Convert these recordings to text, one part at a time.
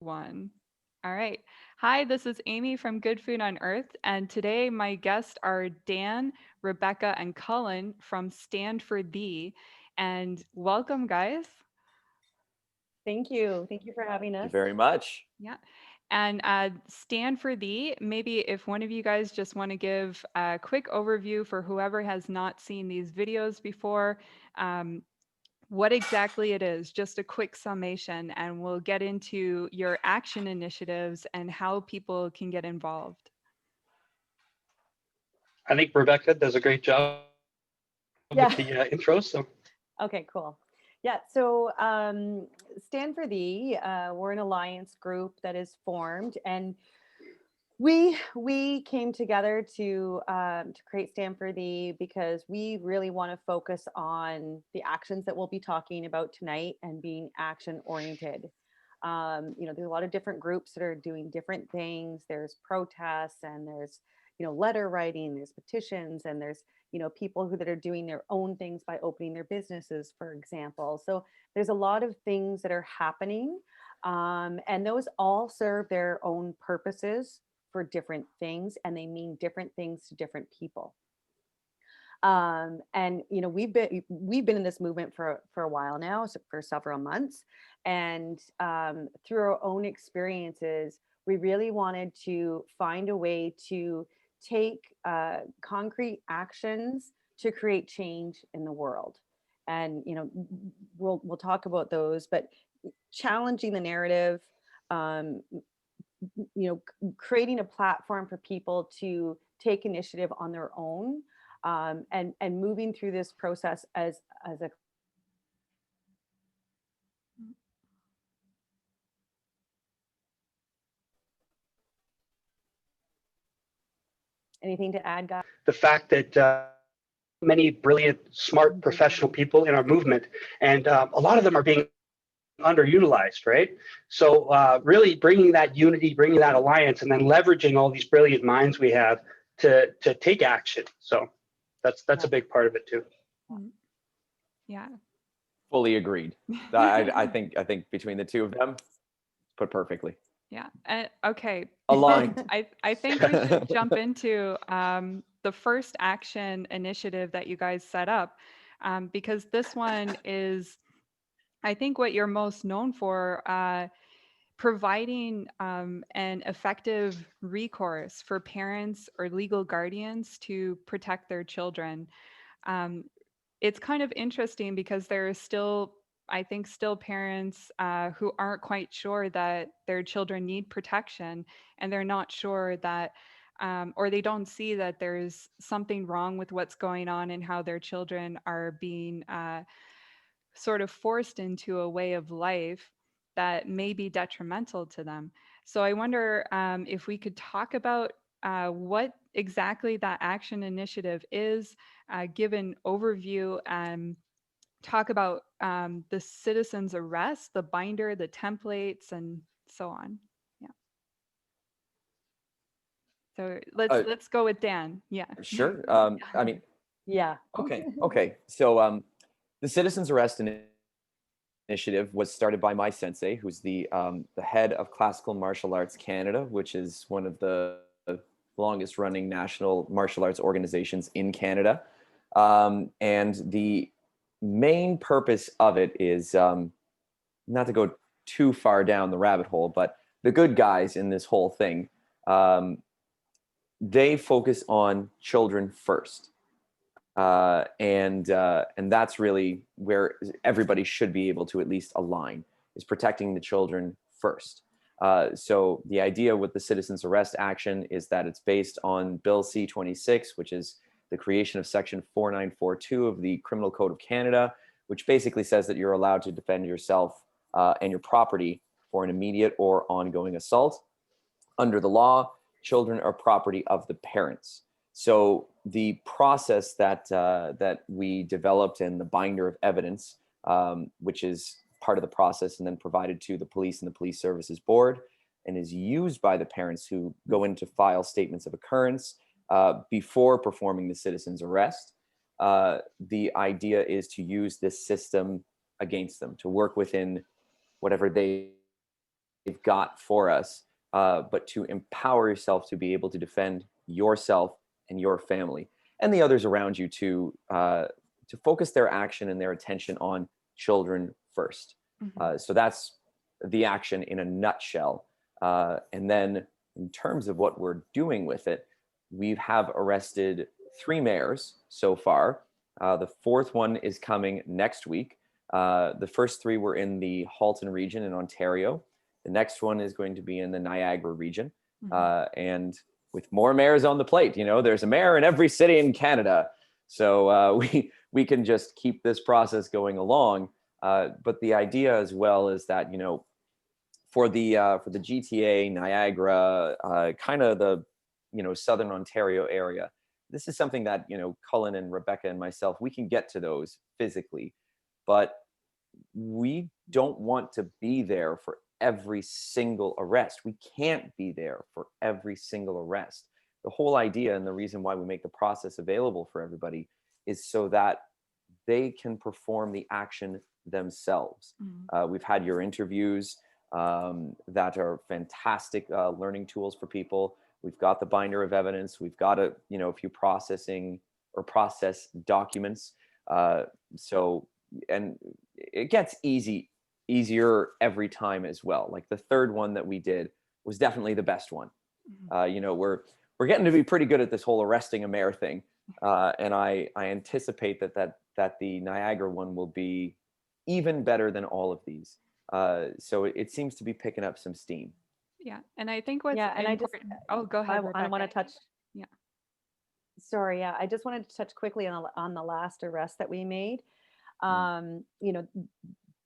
One. All right. Hi, this is Amy from Good Food on Earth, and today my guests are Dan, Rebecca, and Cullen from Stand4Thee. And welcome, guys. Thank you. Thank you for having Thank you us. very much. Yeah. And Stand4Thee, maybe if one of you guys just want to give a quick overview for whoever has not seen these videos before, um, what exactly it is, just a quick summation, and we'll get into your action initiatives and how people can get involved. I think Rebecca does a great job with Yeah. the intro. So Okay, cool. Yeah. So Stand for Thee, we're an alliance group that is formed, and we came together to create Stand for Thee because we really want to focus on the actions that we'll be talking about tonight and being action oriented. There's a lot of different groups that are doing different things. There's protests and there's, letter writing, there's petitions, and there's, people that are doing their own things by opening their businesses, for example. So there's a lot of things that are happening. And those all serve their own purposes for different things, and they mean different things to different people. And we've been in this movement for a while now, so for several months, and through our own experiences, we really wanted to find a way to take concrete actions to create change in the world. And we'll talk about those, but challenging the narrative, um, creating a platform for people to take initiative on their own, and moving through this process as a anything to add, guys? the fact that many brilliant, smart, professional people in our movement, and a lot of them are being underutilized, right? So really bringing that unity, bringing that alliance, and then leveraging all these brilliant minds we have to take action. So that's a big part of it too. Mm. Yeah. Fully agreed. I think between the two of them, put perfectly. Yeah. Okay. Aligned. I think we should jump into the first action initiative that you guys set up, because this one is, I think, what you're most known for, providing an effective recourse for parents or legal guardians to protect their children. Um, it's kind of interesting because there are still, I think, still parents who aren't quite sure that their children need protection, and they're not sure that, or they don't see that there's something wrong with what's going on and how their children are being sort of forced into a way of life that may be detrimental to them. So I wonder if we could talk about what exactly that action initiative is, give an overview, and talk about the citizen's arrest, the binder, the templates, and so on. Yeah. So Uh, let's go with Dan. Yeah. sure. I mean, Yeah. okay. So the Citizens Arrest Initiative was started by my sensei, who's the head of Classical Martial Arts Canada, which is one of the longest running national martial arts organizations in Canada. And the main purpose of it is, not to go too far down the rabbit hole, but the good guys in this whole thing, um, they focus on children first. And that's really where everybody should be able to at least align, is protecting the children first. So the idea with the citizens arrest action is that it's based on Bill C-26, which is the creation of Section 4942 of the Criminal Code of Canada, which basically says that you're allowed to defend yourself and your property for an immediate or ongoing assault. Under the law, children are property of the parents. So the process that we developed and the binder of evidence, which is part of the process and then provided to the police and the police services board, and is used by the parents who go in to file statements of occurrence before performing the citizen's arrest. The idea is to use this system against them, to work within whatever they they've got for us, but to empower yourself to be able to defend yourself and your family and the others around you, to focus their action and their attention on children first. So that's the action in a nutshell. And then in terms of what we're doing with it, we have arrested 3 mayors so far. The 4th one is coming next week. The first 3 were in the Halton region in Ontario. The next one is going to be in the Niagara region. And with more mayors on the plate, you know, there's a mayor in every city in Canada. So we can just keep this process going along. But the idea as well is that, you know, for the GTA, Niagara, kind of the, you know, Southern Ontario area, this is something that, you know, Cullen and Rebecca and myself, we can get to those physically, but we don't want to be there for every single arrest. We can't be there for every single arrest. The whole idea and the reason why we make the process available for everybody is so that they can perform the action themselves. We've had your interviews that are fantastic learning tools for people. We've got the binder of evidence. We've got a few process documents. So, and it gets easier every time as well. Like the 3rd one that we did was definitely the best one. You know, we're getting to be pretty good at this whole arresting a mayor thing. And I anticipate that the Niagara one will be even better than all of these. So it seems to be picking up some steam. Yeah, and I think what's Yeah, and important. Go ahead, I want to touch. Yeah. Sorry, yeah, I just wanted to touch quickly on the last arrest that we made. You know,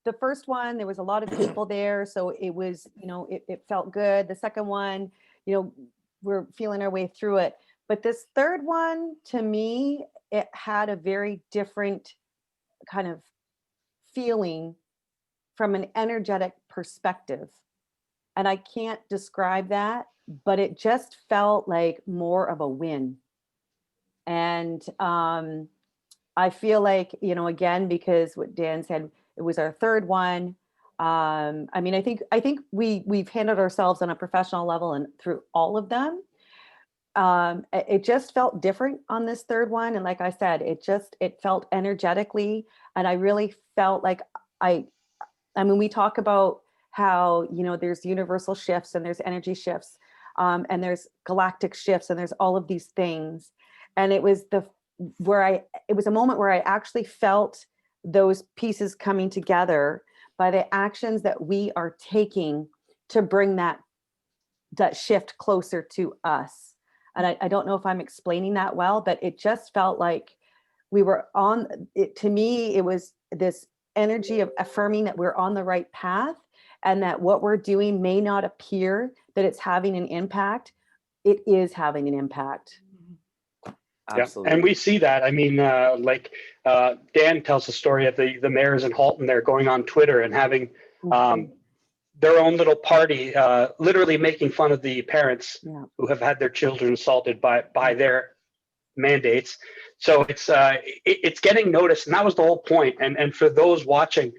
the first one, there was a lot of people there, so it was, you know, it felt good. The second one, you know, we're feeling our way through it. But this 3rd one, to me, it had a very different kind of feeling from an energetic perspective. And I can't describe that, but it just felt like more of a win. And I feel like, you know, again, because what Dan said, it was our 3rd one. I mean, I think we've handled ourselves on a professional level and through all of them. It just felt different on this 3rd one. And like I said, it felt energetically. And I really felt like I mean, we talk about how, you know, there's universal shifts and there's energy shifts, and there's galactic shifts and there's all of these things. And it was it was a moment where I actually felt those pieces coming together by the actions that we are taking to bring that shift closer to us. And I don't know if I'm explaining that well, but it just felt like we were on it. To me, it was this energy of affirming that we're on the right path and that what we're doing may not appear that it's having an impact. It is having an impact. Absolutely. Yeah. And we see that. I mean, Dan tells the story of the mayors in Halton. They're going on Twitter and having their own little party, literally making fun of the parents who have had their children assaulted by their mandates. So it's getting noticed, and that was the whole point. And for those watching,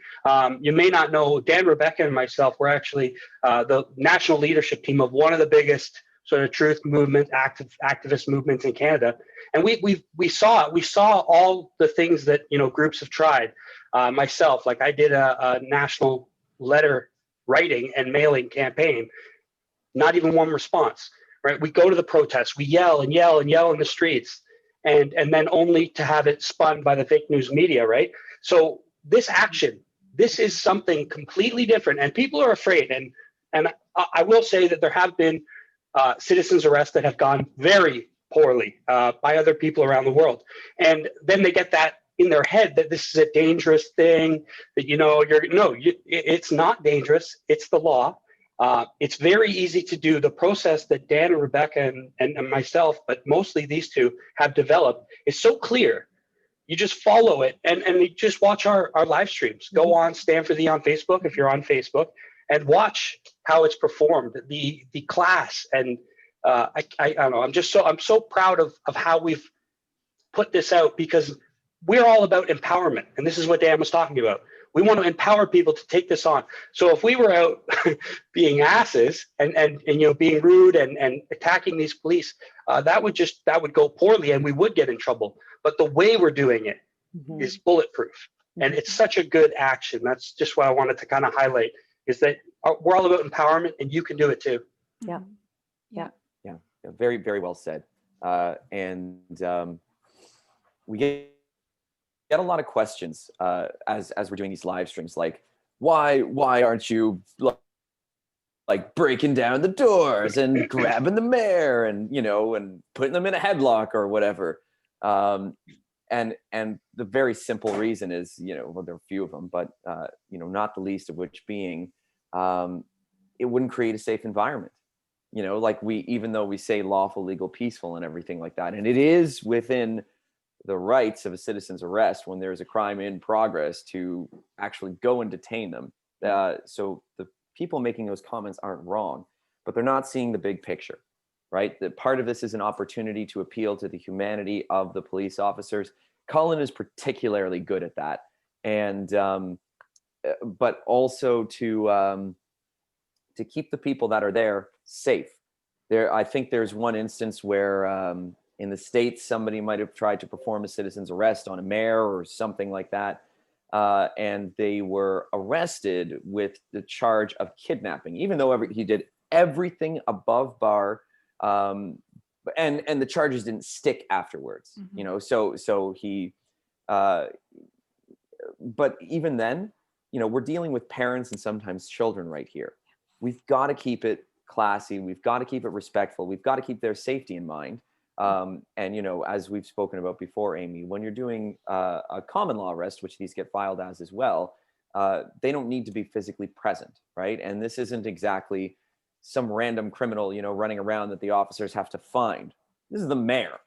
you may not know, Dan, Rebecca, and myself were actually the national leadership team of one of the biggest sort of truth movement, activist movements in Canada. And we saw it. We saw all the things that, you know, groups have tried. Myself, like I did a national letter writing and mailing campaign, not even one response, right? We go to the protests, we yell and yell and yell in the streets, and then only to have it spun by the fake news media, right? So this action, this is something completely different, and people are afraid. And I will say that there have been citizens arrests that have gone very poorly by other people around the world. And then they get that in their head that this is a dangerous thing, that, you know, it's not dangerous. It's the law. It's very easy to do. The process that Dan and Rebecca and myself, but mostly these two, have developed is so clear. You just follow it and you just watch our live streams. Go on Stand4Thee on Facebook if you're on Facebook, and watch how it's performed, the class. And I don't know, I'm so proud of how we've put this out, because we're all about empowerment. And this is what Dan was talking about. We want to empower people to take this on. So if we were out being asses and being rude and attacking these police, that would go poorly and we would get in trouble. But the way we're doing it is bulletproof. And it's such a good action. That's just what I wanted to kind of highlight, is that we're all about empowerment, and you can do it too. Yeah. Very, very well said. We get a lot of questions as we're doing these live streams, like, why aren't you like breaking down the doors and grabbing the mayor and and putting them in a headlock or whatever? And the very simple reason is, well, there are a few of them, but not the least of which being, it wouldn't create a safe environment. Like even though we say lawful, legal, peaceful, and everything like that, and it is within the rights of a citizen's arrest when there's a crime in progress to actually go and detain them. So the people making those comments aren't wrong, but they're not seeing the big picture, right? That part of this is an opportunity to appeal to the humanity of the police officers. Cullen is particularly good at that, and but also to keep the people that are there safe. I think there's one instance where in the States, somebody might have tried to perform a citizen's arrest on a mayor or something like that, and they were arrested with the charge of kidnapping, even though he did everything above bar, and the charges didn't stick afterwards. So he, but even then, we're dealing with parents and sometimes children right here. We've got to keep it classy. We've got to keep it respectful. We've got to keep their safety in mind. And, as we've spoken about before, Amy, when you're doing a common law arrest, which these get filed as well, they don't need to be physically present, right? And this isn't exactly some random criminal, running around that the officers have to find. This is the mayor,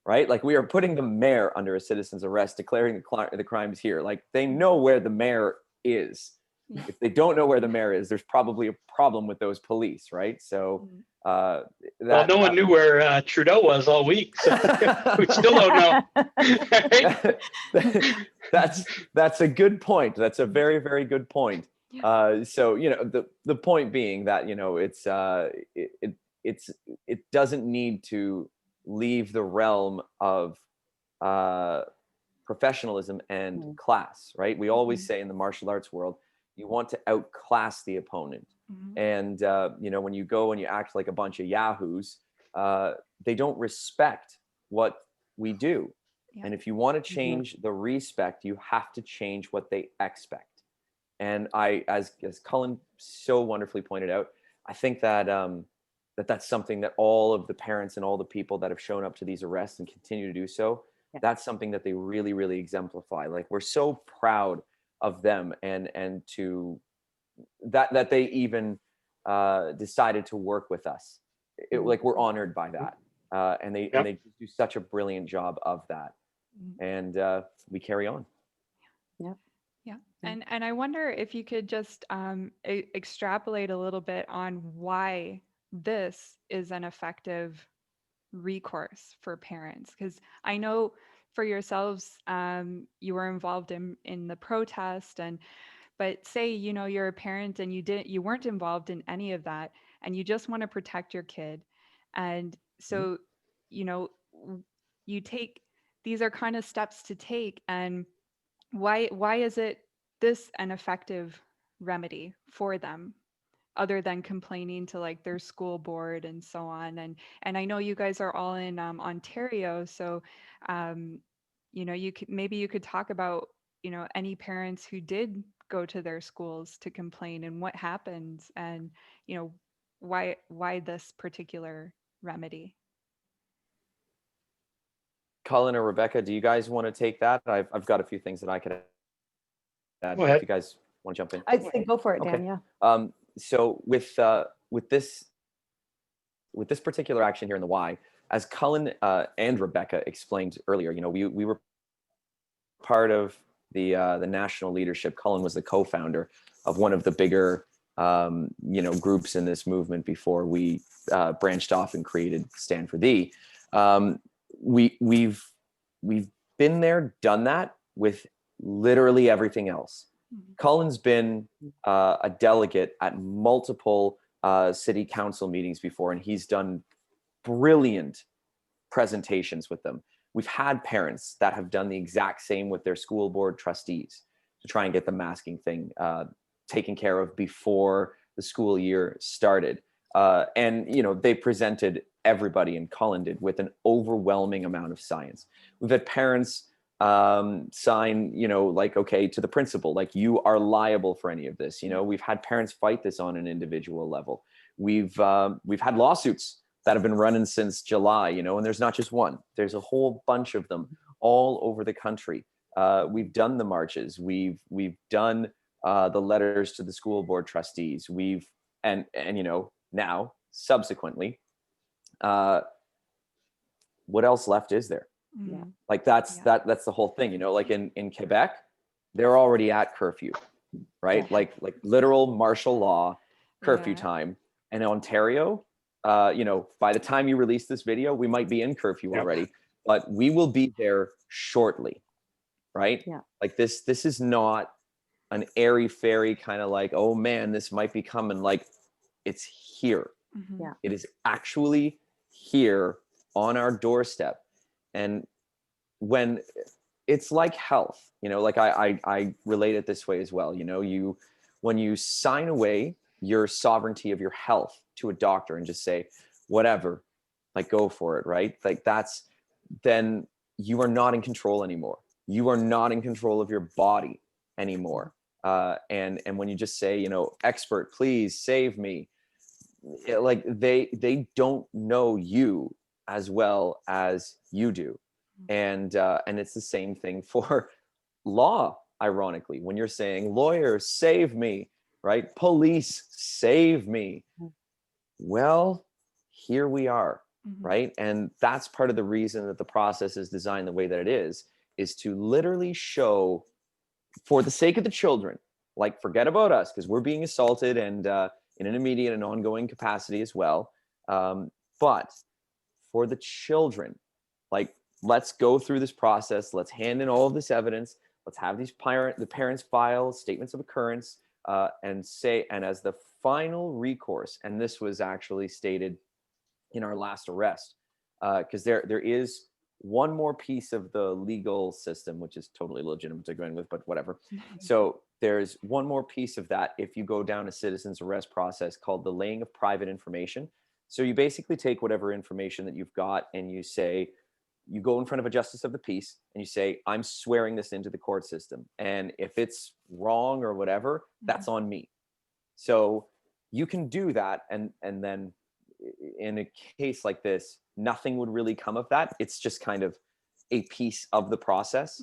right? Like, we are putting the mayor under a citizen's arrest, declaring the crimes here. Like, they know where the mayor is. If they don't know where the mayor is, there's probably a problem with those police, right? So well, no one knew where Trudeau was all week, so we still don't know. That's a good point. That's a very, very good point. So the point being that it doesn't need to leave the realm of professionalism and class, right? We always say in the martial arts world, you want to outclass the opponent. And, when you go and you act like a bunch of yahoos, they don't respect what we do. Yeah. And if you want to change the respect, you have to change what they expect. And as Cullen so wonderfully pointed out, I think that that's something that all of the parents and all the people that have shown up to these arrests and continue to do so, that's something that they really, really exemplify. Like, we're so proud of them and to that they even decided to work with us. Like, we're honored by that, and they do such a brilliant job of that, and we carry on. And I wonder if you could just extrapolate a little bit on why this is an effective recourse for parents, because I know for yourselves, you were involved in the protest, but say you're a parent and you weren't involved in any of that, and you just want to protect your kid, and so you take these are kind of steps to take, and why is this an effective remedy for them, other than complaining to like their school board and so on? And I know you guys are all in Ontario, so you could talk about any parents who did go to their schools to complain and what happens, and why this particular remedy. Cullen or Rebecca, do you guys want to take that? I've got a few things that I could add. Go ahead. If you guys want to jump in. I'd say go for it, Dan. Yeah. So with this particular action here in the Y, as Cullen and Rebecca explained earlier, we were part of the national leadership. Cullen was the co-founder of one of the bigger groups in this movement before we branched off and created Stand4Thee. We've been there, done that with literally everything else. Cullen's been a delegate at multiple city council meetings before, and he's done brilliant presentations with them. We've had parents that have done the exact same with their school board trustees to try and get the masking thing taken care of before the school year started. And, you know, they presented everybody, and Cullen did, with an overwhelming amount of science. We've had parents sign, you know, like, okay, to the principal, like, you are liable for any of this. You know, we've had parents fight this on an individual level. We've had lawsuits that have been running since July, you know, and there's not just one, there's a whole bunch of them all over the country. We've done the marches, we've done the letters to the school board trustees, and you know, now subsequently, what else left is there? Yeah. Like that's the whole thing, you know, like in Quebec, they're already at curfew, right? Yeah. Like literal martial law curfew Yeah. time. And in Ontario, you know, by the time you release this video, we might be in curfew already, but we will be there shortly, right? Yeah. Like this is not an airy fairy kind of like, oh man, this might be coming. Like, it's here. Yeah. It is actually here on our doorstep. And when it's like health, you know, like I relate it this way as well. You know, when you sign away your sovereignty of your health to a doctor and just say, whatever, like, go for it, right? Like, then you are not in control anymore. You are not in control of your body anymore. And when you just say, you know, expert, please save me, like they don't know you as well as you do. And it's the same thing for law, ironically, when you're saying, lawyer, save me, right? Police, save me. Well, here we are, right? And that's part of the reason that the process is designed the way that it is to literally show, for the sake of the children, like, forget about us, because we're being assaulted and in an immediate and ongoing capacity as well. But for the children, like, let's go through this process. Let's hand in all of this evidence. Let's have the parents file statements of occurrence and as the final recourse, and this was actually stated in our last arrest, because there is one more piece of the legal system, which is totally legitimate to go in with, but whatever. So there's one more piece of that if you go down a citizen's arrest process called the laying of private information. So you basically take whatever information that you've got and you say, you go in front of a justice of the peace and you say, I'm swearing this into the court system. And if it's wrong or whatever, that's on me. So you can do that. And then in a case like this, nothing would really come of that. It's just kind of a piece of the process.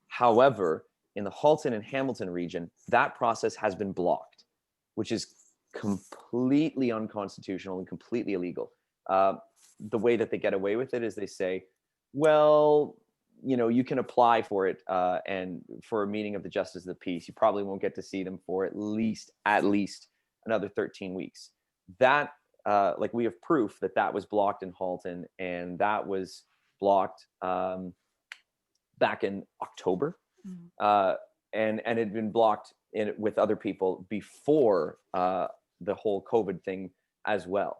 However, in the Halton and Hamilton region, that process has been blocked, which is completely unconstitutional and completely illegal. The way that they get away with it is they say, well, you know, you can apply for it and for a meeting of the justice of the peace. You probably won't get to see them for at least another 13 weeks. That like, we have proof that was blocked in Halton, and that was blocked back in October, and it had been blocked with other people before the whole COVID thing as well.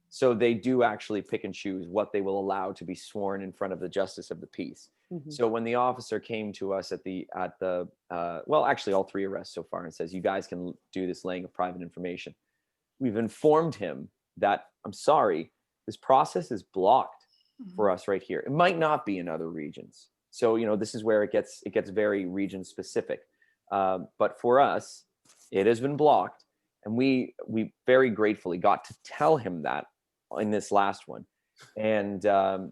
So they do actually pick and choose what they will allow to be sworn in front of the justice of the peace. So when the officer came to us at the well, actually all 3 arrests so far, and says, you guys can do this laying of private information, we've informed him that, I'm sorry, this process is blocked for us right here. It might not be in other regions. So, you know, this is where it gets very region specific. But for us, it has been blocked. And we very gratefully got to tell him that in this last one. And the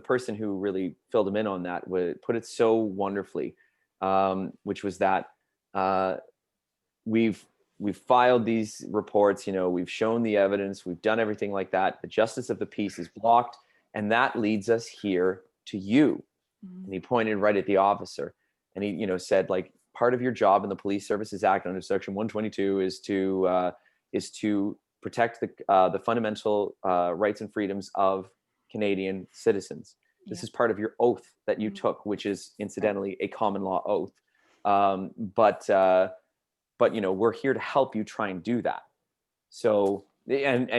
person who really filled him in on that put it so wonderfully, which was that we've filed these reports, you know, we've shown the evidence, we've done everything like that. The justice of the peace is blocked, and that leads us here to you. And he pointed right at the officer, and he, you know, said, like, part of your job in the Police Services Act under Section 122 is to protect the fundamental rights and freedoms of Canadian citizens. This is part of your oath that you took, which is incidentally a common law oath. But we're here to help you try and do that. So, and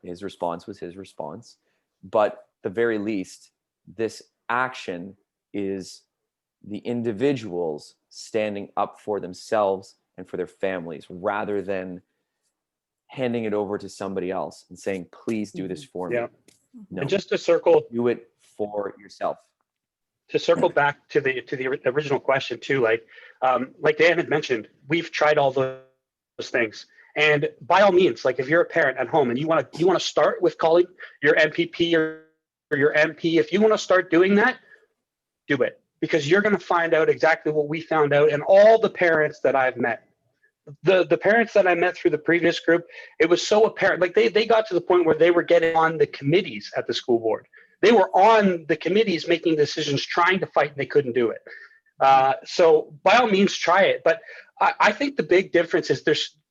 his response was his response, but the very least, this action is the individuals standing up for themselves and for their families, rather than handing it over to somebody else and saying, please do this for me. No, And just to circle, do it for yourself. to circle back to the original question too, like Dan had mentioned, we've tried all those things. And by all means, like if you're a parent at home and you want to start with calling your MPP or your MP, if you want to start doing that, do it, because you're going to find out exactly what we found out. And all the parents that I've met, the parents that I met through the previous group, it was so apparent. Like they got to the point where they were getting on the committees at the school board. They were on the committees making decisions, trying to fight, and they couldn't do it. So by all means, try it. But I think the big difference is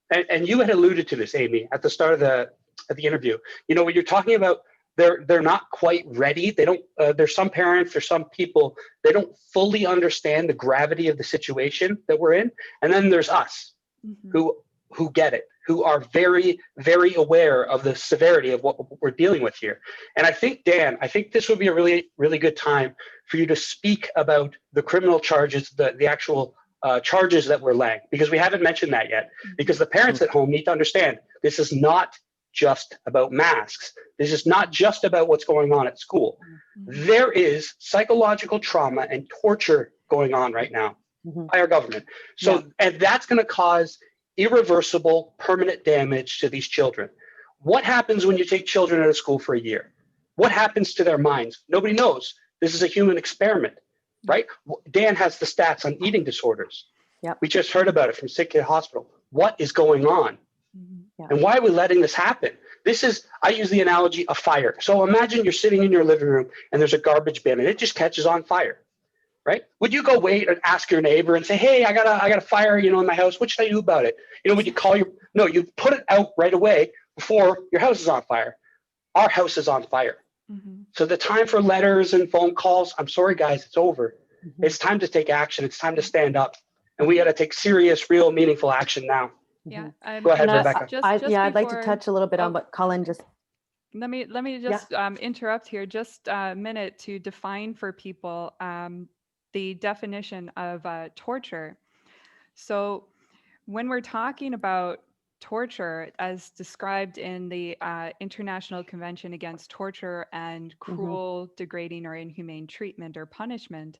and you had alluded to this, Amy, at the start of the interview. When you're talking about they're not quite ready. They don't. There's some parents, there's some people, they don't fully understand the gravity of the situation that we're in. And then there's us, who get it, who are very, very aware of the severity of what we're dealing with here. And I think, Dan, this would be a really, really good time for you to speak about the criminal charges, the actual charges that we're laying, because we haven't mentioned that yet. Because the parents at home need to understand this is not just about masks. This is not just about what's going on at school. There is psychological trauma and torture going on right now by our government. So, and that's going to cause irreversible, permanent damage to these children. What happens when you take children out of school for a year? What happens to their minds? Nobody knows. This is a human experiment, right? Dan has the stats on eating disorders. We just heard about it from Sick Kid Hospital. What is going on? And why are we letting this happen? This is, I use the analogy of fire. So imagine you're sitting in your living room and there's a garbage bin and it just catches on fire, right? Would you go wait and ask your neighbor and say, hey, I got a fire, in my house. What should I do about it? Would you call no, you put it out right away before your house is on fire. Our house is on fire. So the time for letters and phone calls, I'm sorry, guys, it's over. It's time to take action. It's time to stand up. And we got to take serious, real, meaningful action now. Yeah. Go ahead, Rebecca. I'd like to touch a little bit on what Cullen just. Let me just interrupt here just a minute to define for people the definition of torture. So when we're talking about torture as described in the International Convention Against Torture and Cruel, Degrading, or Inhumane Treatment or Punishment,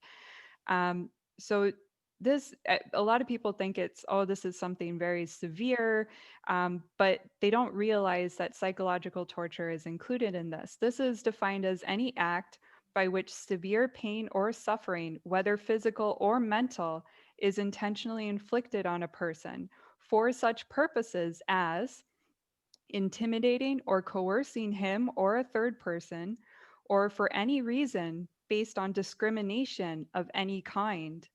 so this, a lot of people think it's, this is something very severe, but they don't realize that psychological torture is included in this. This is defined as any act by which severe pain or suffering, whether physical or mental, is intentionally inflicted on a person for such purposes as intimidating or coercing him or a third person, or for any reason based on discrimination of any kind,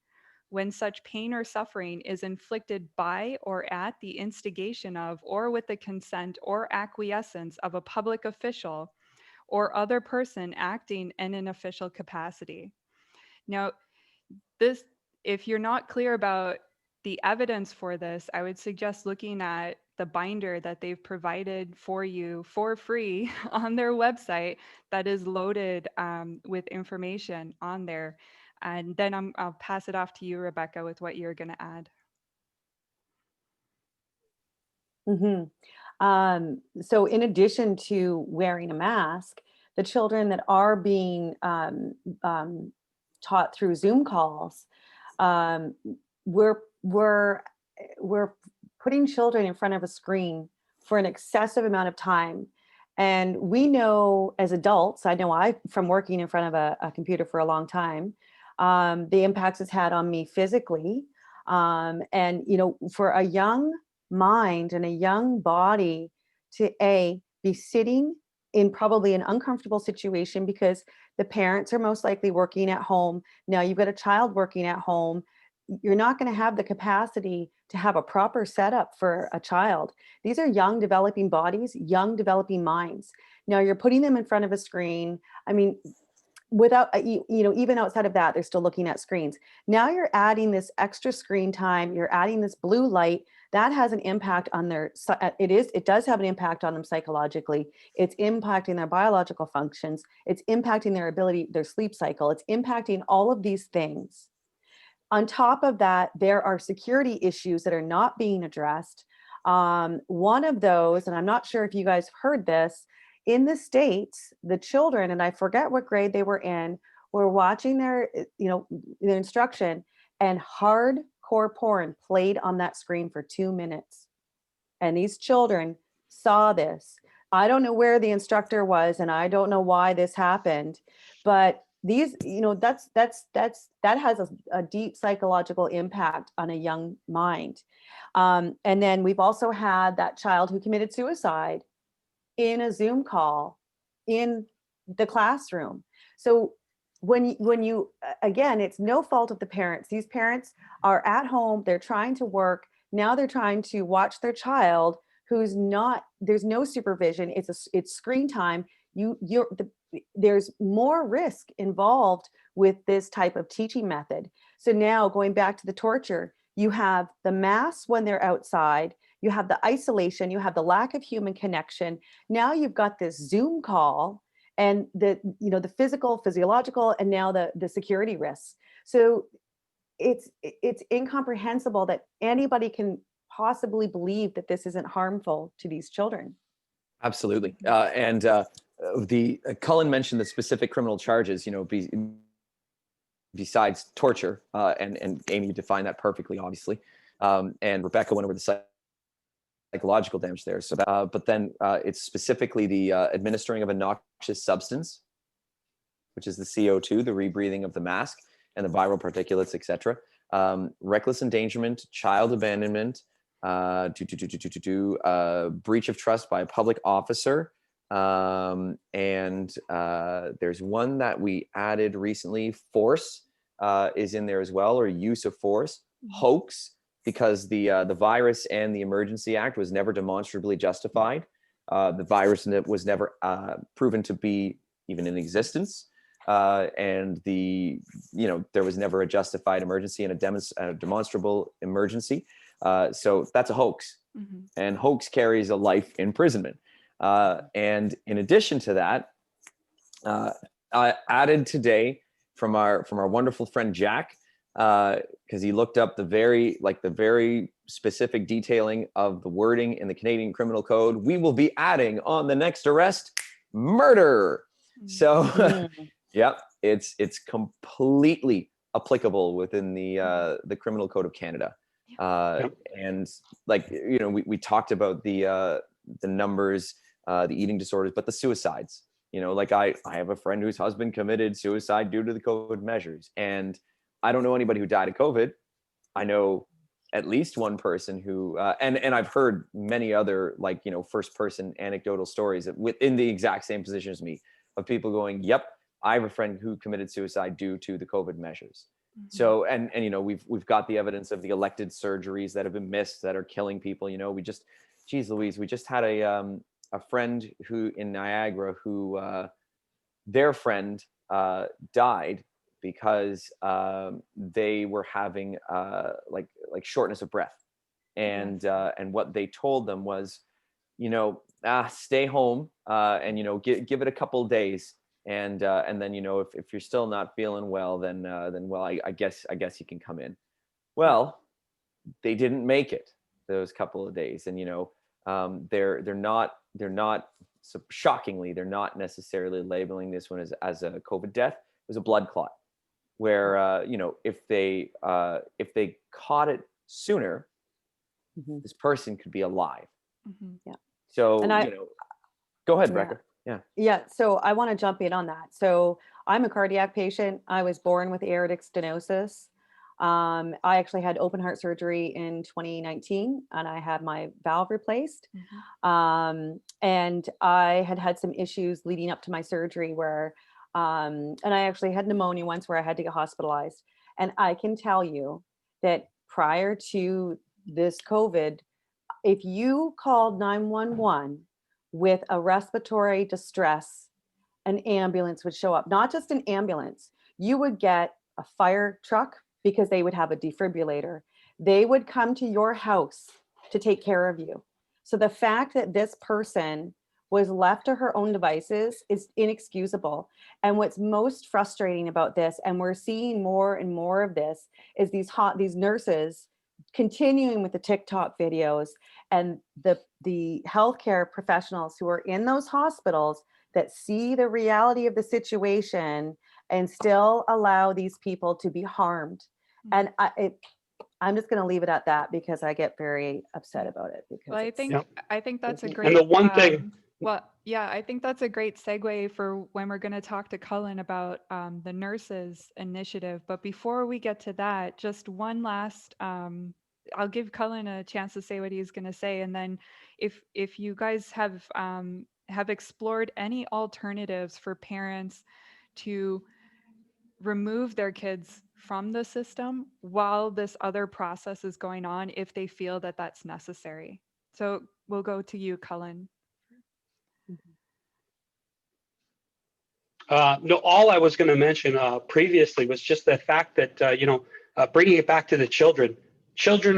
when such pain or suffering is inflicted by or at the instigation of or with the consent or acquiescence of a public official or other person acting in an official capacity. Now, this, if you're not clear about the evidence for this, I would suggest looking at the binder that they've provided for you for free on their website that is loaded with information on there. And then I'll pass it off to you, Rebecca, with what you're going to add. So in addition to wearing a mask, the children that are being taught through Zoom calls, we're putting children in front of a screen for an excessive amount of time. And we know as adults, I know from working in front of a computer for a long time, the impacts it's had on me physically. And, for a young mind and a young body to be sitting in probably an uncomfortable situation because the parents are most likely working at home. Now you've got a child working at home. You're not going to have the capacity to have a proper setup for a child. These are young developing bodies, young developing minds. Now you're putting them in front of a screen. I mean, without, even outside of that, they're still looking at screens. Now you're adding this extra screen time, you're adding this blue light that has an impact on their, it does have an impact on them psychologically. It's impacting their biological functions. It's impacting their ability, their sleep cycle. It's impacting all of these things. On top of that, there are security issues that are not being addressed. One of those, and I'm not sure if you guys have heard this, in the States, the children, and I forget what grade they were in, were watching their instruction, and hardcore porn played on that screen for 2 minutes. And these children saw this. I don't know where the instructor was, and I don't know why this happened, but these, that has a deep psychological impact on a young mind. And then we've also had that child who committed suicide in a Zoom call in the classroom. So when you, again, it's no fault of the parents. These parents are at home, they're trying to work. Now they're trying to watch their child who's not, there's no supervision. It's screen time. There's more risk involved with this type of teaching method. So now going back to the torture, you have the masks when they're outside, you have the isolation, you have the lack of human connection. Now you've got this Zoom call and the physiological, and now the security risks. So it's incomprehensible that anybody can possibly believe that this isn't harmful to these children. Absolutely. And the Cullen mentioned the specific criminal charges, besides torture, and Amy defined that perfectly, obviously. And Rebecca went over the psychological damage there. So, but then it's specifically the administering of a noxious substance, which is the CO2, the rebreathing of the mask, and the viral particulates, etc. Reckless endangerment, child abandonment, breach of trust by a public officer. And there's one that we added recently, force is in there as well, or use of force. Hoax, because the virus and the Emergency Act was never demonstrably justified. The virus was never proven to be even in existence. And there was never a justified emergency and a demonstrable emergency. So that's a hoax. And hoax carries a life imprisonment. And in addition to that, I added today from our wonderful friend Jack, because he looked up the very specific detailing of the wording in the Canadian Criminal Code. We will be adding on the next arrest, murder. So, yep, it's completely applicable within the Criminal Code of Canada. And we talked about the numbers, the eating disorders, but the suicides. I have a friend whose husband committed suicide due to the COVID measures, and I don't know anybody who died of COVID. I know at least one person who, and I've heard many other first person anecdotal stories within the exact same position as me, of people going, "Yep, I have a friend who committed suicide due to the COVID measures." So, and we've got the evidence of the elected surgeries that have been missed that are killing people. Geez Louise, we just had a friend who in Niagara who their friend died because they were having shortness of breath, and what they told them was, stay home, and give it a couple of days, and then if you're still not feeling well, then I guess you can come in. Well, they didn't make it those couple of days, and they're not, so shockingly, they're not necessarily labeling this one as a COVID death. It was a blood clot, where if they caught it sooner, this person could be alive. Yeah. So go ahead, Rebecca. Yeah. So I want to jump in on that. So I'm a cardiac patient. I was born with aortic stenosis. I actually had open heart surgery in 2019, and I had my valve replaced. And I had some issues leading up to my surgery where, and I actually had pneumonia once where I had to get hospitalized. And I can tell you that prior to this COVID, if you called 911 with a respiratory distress, an ambulance would show up. Not just an ambulance. You would get a fire truck because they would have a defibrillator. They would come to your house to take care of you. So the fact that this person was left to her own devices is inexcusable. And what's most frustrating about this, and we're seeing more and more of this, is these nurses continuing with the TikTok videos, and the healthcare professionals who are in those hospitals that see the reality of the situation and still allow these people to be harmed. And I'm just going to leave it at that because I get very upset about it. Because Well, I think that's a great. And the one thing. Well, yeah, I think that's a great segue for when we're going to talk to Cullen about the nurses initiative. But before we get to that, just one last. I'll give Cullen a chance to say what he's going to say, and then if you guys have explored any alternatives for parents to remove their kids from the system while this other process is going on, if they feel that that's necessary. So we'll go to you, Cullen. No, all I was going to mention previously was just the fact that, bringing it back to the children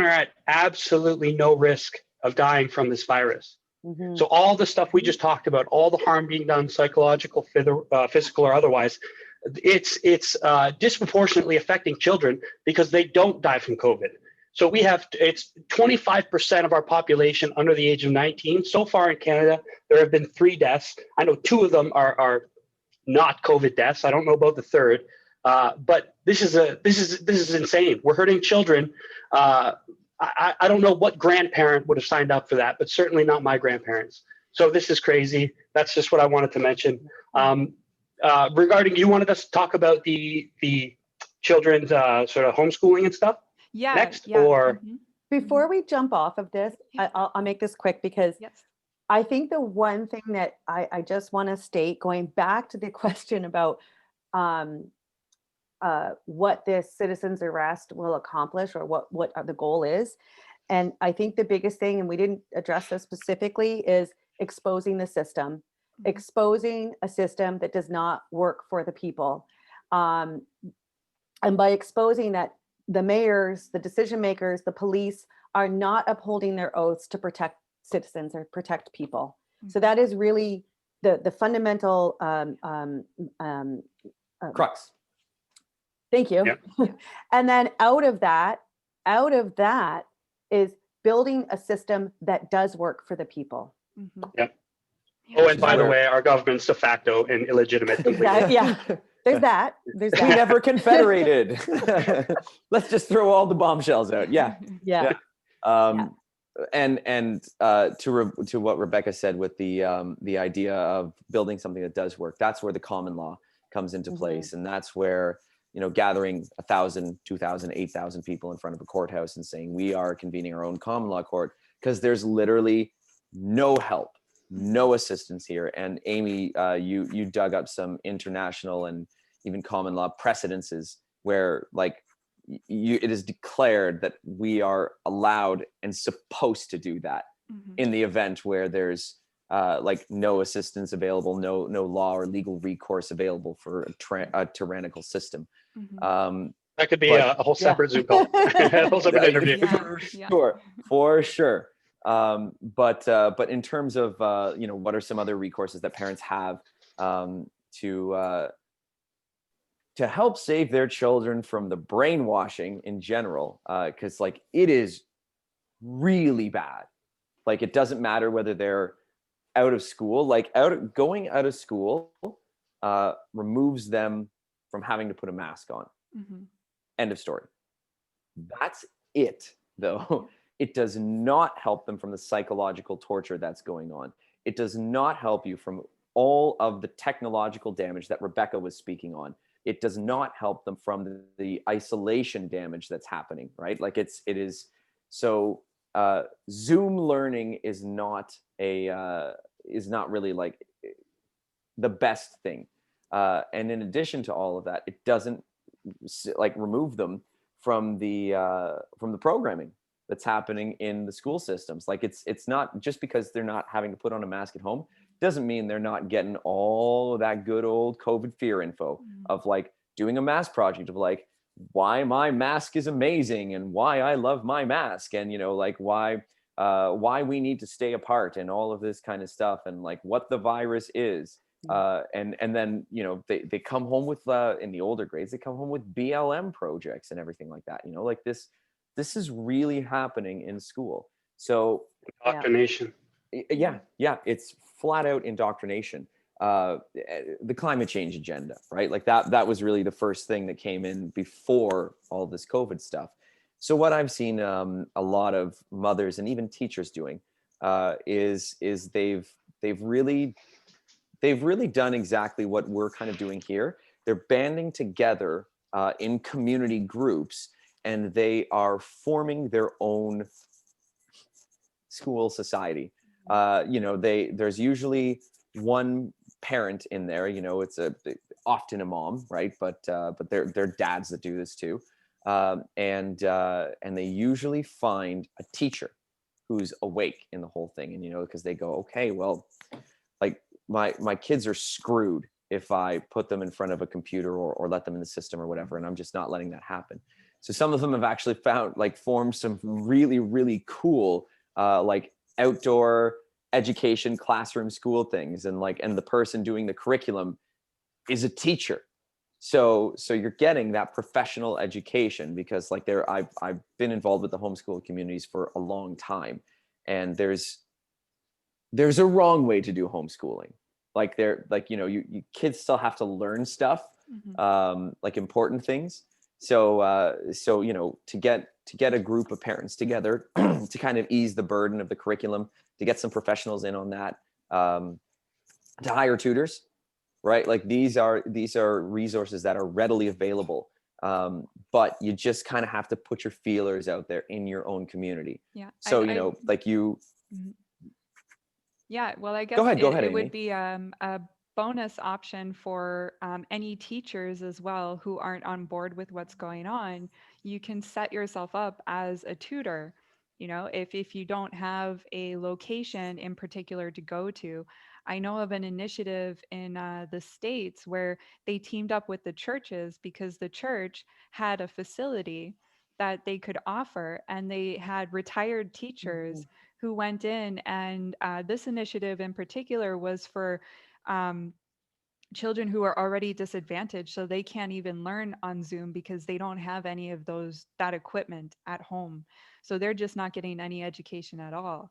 are at absolutely no risk of dying from this virus. Mhm. So all the stuff we just talked about, all the harm being done, psychological, physical, or otherwise, it's disproportionately affecting children because they don't die from COVID. So it's 25% of our population under the age of 19. So far in Canada, there have been 3 deaths. I know 2 of them are not COVID deaths. I don't know about the third, but this is insane. We're hurting children. I don't know what grandparent would have signed up for that, but certainly not my grandparents. So this is crazy. That's just what I wanted to mention. Regarding, you wanted us to talk about the children's sort of homeschooling and stuff? Yeah. Next, yeah. or Before we jump off of this, I'll make this quick because Yes. I think the one thing that I just want to state, going back to the question about what this citizens arrest will accomplish, or what the goal is. And I think the biggest thing, and we didn't address this specifically, is exposing the system, exposing a system that does not work for the people. And by exposing that the mayors, the decision makers, the police are not upholding their oaths to protect citizens or protect people. So that is really the fundamental Crux. Thank you. Yeah. And then out of that is building a system that does work for the people. Yep. Oh, and by the way, our government's de facto and illegitimate. Exactly. Yeah. There's that. We never confederated. Let's just throw all the bombshells out. Yeah. Yeah. And to what Rebecca said with the idea of building something that does work, that's where the common law comes into place. And that's where, gathering 1,000, 2,000, 8,000 people in front of a courthouse and saying, we are convening our own common law court, because there's literally no help, no assistance here. And Amy, you dug up some international and even common law precedences where, like, it is declared that we are allowed and supposed to do that in the event where there's like no assistance available, no law or legal recourse available for a tyrannical system. That could be a whole separate Zoom call, a whole separate interview. For sure. But in terms of what are some other recourses that parents have to help save their children from the brainwashing in general, because like it is really bad. Like it doesn't matter whether they're out of school, going out of school removes them from having to put a mask on. End of story. That's it, though. It does not help them from the psychological torture that's going on. It does not help you from all of the technological damage that Rebecca was speaking on. It does not help them from the isolation damage that's happening, right? Like it is so Zoom learning is not really like the best thing. And in addition to all of that, it doesn't like remove them from the programming that's happening in the school systems. Like it's not just because they're not having to put on a mask at home doesn't mean they're not getting all of that good old COVID fear info Mm. of like doing a mask project of like why my mask is amazing and why I love my mask, and like why we need to stay apart and all of this kind of stuff, and like what the virus is. And then they come home with in the older grades they come home with BLM projects and everything like that. Like this is really happening in school. So Yeah. Indoctrination. yeah, it's flat out indoctrination. The climate change agenda, right? Like that was really the first thing that came in before all this COVID stuff. So what I've seen a lot of mothers and even teachers doing is they've really done exactly what we're kind of doing here. They're banding together in community groups, and they are forming their own school society. There's usually one parent in there. It's often a mom, right? But they're dads that do this too, and they usually find a teacher who's awake in the whole thing, and because they go, okay, well, like my kids are screwed if I put them in front of a computer or let them in the system or whatever, and I'm just not letting that happen. So some of them have actually formed some really, really cool like outdoor education classroom school things, and the person doing the curriculum is a teacher. So you're getting that professional education, because like I've been involved with the homeschool communities for a long time, and there's a wrong way to do homeschooling. Like you kids still have to learn stuff, like important things. So to get a group of parents together to kind of ease the burden of the curriculum, to get some professionals in on that, to hire tutors, right? Like these are resources that are readily available, but you just kind of have to put your feelers out there in your own community. Yeah. So like you. Mhm. Yeah, well, I Go guess ahead, it would Amy. be a bonus option for any teachers as well who aren't on board with what's going on. You can set yourself up as a tutor. If you don't have a location in particular to go to. I know of an initiative in the States where they teamed up with the churches because the church had a facility that they could offer, and they had retired teachers who went in, and this initiative in particular was for um, children who are already disadvantaged, so they can't even learn on Zoom because they don't have any of that equipment at home, so they're just not getting any education at all.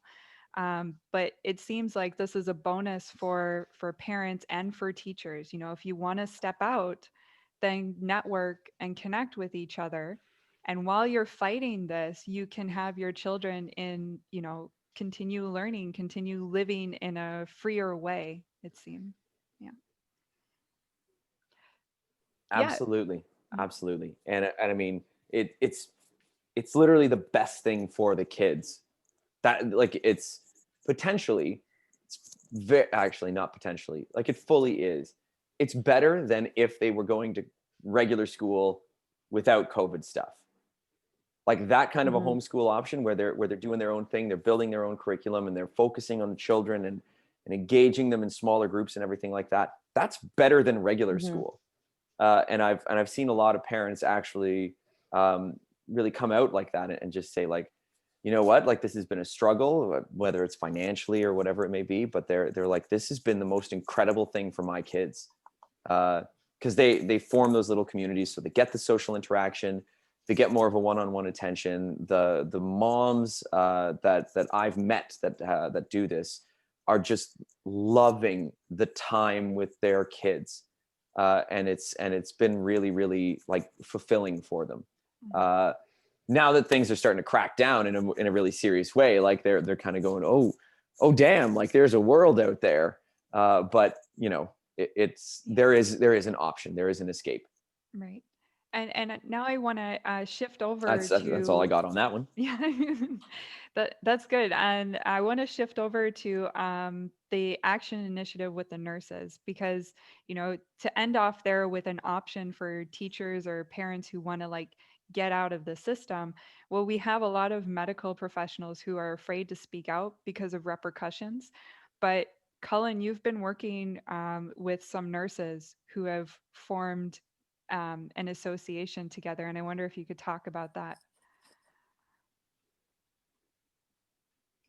But it seems like this is a bonus for parents and for teachers. If you want to step out, then network and connect with each other. And while you're fighting this, you can have your children continue learning, continue living in a freer way, it seems. Yeah. Yeah. Absolutely. Absolutely. And I mean, it's literally the best thing for the kids. That like it's potentially, actually not potentially, like it fully is. It's better than if they were going to regular school without COVID stuff. Like that kind of a homeschool option where they're doing their own thing, they're building their own curriculum, and they're focusing on the children and engaging them in smaller groups and everything like that. That's better than regular school. And I've seen a lot of parents actually really come out like that and just say like, you know what, like this has been a struggle, whether it's financially or whatever it may be, but they're like, this has been the most incredible thing for my kids, because they form those little communities, so they get the social interaction, they get more of a one-on-one attention. The moms that I've met that do this are just loving the time with their kids. And it's been really, really like fulfilling for them. Now that things are starting to crack down in a really serious way, like they're kind of going, oh damn, like there's a world out there. But there is an option, there is an escape. Right. And now I want to shift over That's all I to. got on that one. Yeah, that's good. And I want to shift over to the action initiative with the nurses, because, to end off there with an option for teachers or parents who want to like get out of the system. Well, we have a lot of medical professionals who are afraid to speak out because of repercussions, but Cullen, you've been working with some nurses who have formed an association together, and I wonder if you could talk about that.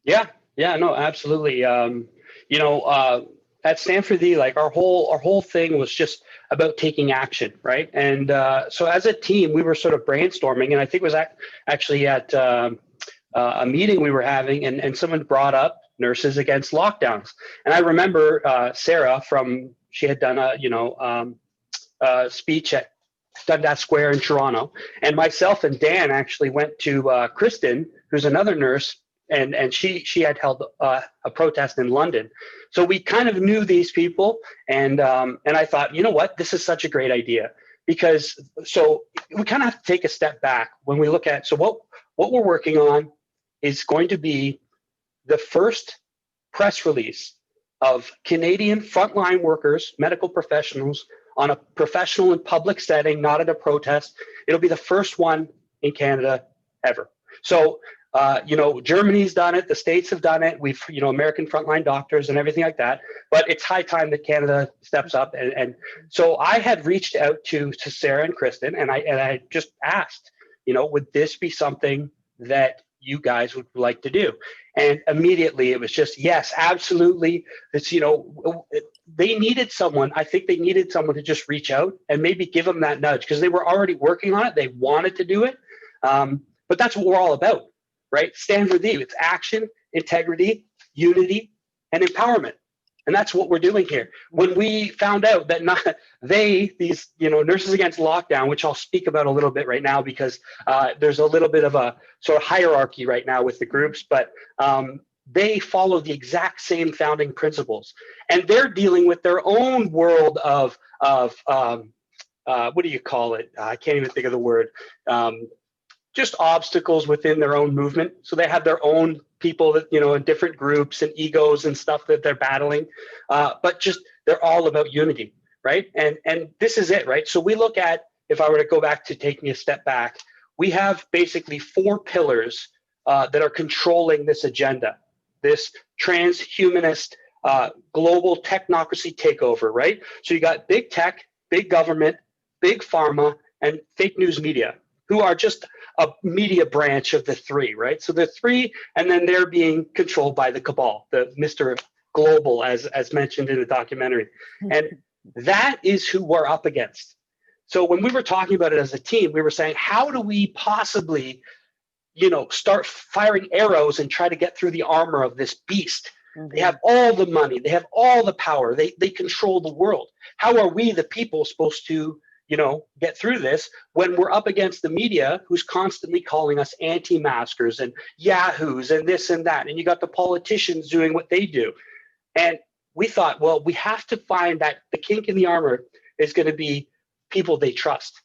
Yeah, no, absolutely. You know, at Stand4Thee, like our whole thing was just about taking action, right? And so as a team, we were sort of brainstorming, and I think it was actually at a meeting we were having, and someone brought up nurses against lockdowns. And I remember Sarah she had done a speech at Dundas Square in Toronto, and myself and Dan actually went to Kristen, who's another nurse, and she had held a protest in London. So we kind of knew these people, and I thought, you know what, this is such a great idea, because so we kind of have to take a step back when we look at, so what we're working on is going to be the first press release of Canadian frontline workers, medical professionals, on a professional and public setting, not at a protest. It'll be the first one in Canada ever. So, you know, Germany's done it, the States have done it, we've, you know, American frontline doctors and everything like that, but it's high time that Canada steps up. And so I had reached out to Sarah and Kristen, and I just asked, you know, would this be something that you guys would like to do? And immediately it was just, yes, absolutely. It's, you know, they needed someone. I think they needed someone to just reach out and maybe give them that nudge, because they were already working on it. They wanted to do it. But that's what we're all about, right? Stand4Thee, it's action, integrity, unity, and empowerment. And that's what we're doing here. When we found out that these, you know, Nurses Against Lockdown, which I'll speak about a little bit right now, because there's a little bit of a sort of hierarchy right now with the groups, but they follow the exact same founding principles, and they're dealing with their own world of what do you call it? I can't even think of the word. Just obstacles within their own movement. So they have their own people that, you know, in different groups and egos and stuff that they're battling, but just they're all about unity, right? And this is it, right? So we look at, if I were to go back to taking a step back, we have basically 4 pillars that are controlling this agenda, this transhumanist global technocracy takeover, right? So you got big tech, big government, big pharma, and fake news media, who are just a media branch of the 3, right? So the 3, and then they're being controlled by the cabal, the Mr. Global, as mentioned in the documentary. And that is who we're up against. So when we were talking about it as a team, we were saying, how do we possibly, you know, start firing arrows and try to get through the armor of this beast? They have all the money, they have all the power, they control the world. How are we, the people, supposed to, you know, get through this when we're up against the media, who's constantly calling us anti-maskers and yahoos and this and that, and you got the politicians doing what they do? And we thought, well, we have to find that the kink in the armor is going to be people they trust,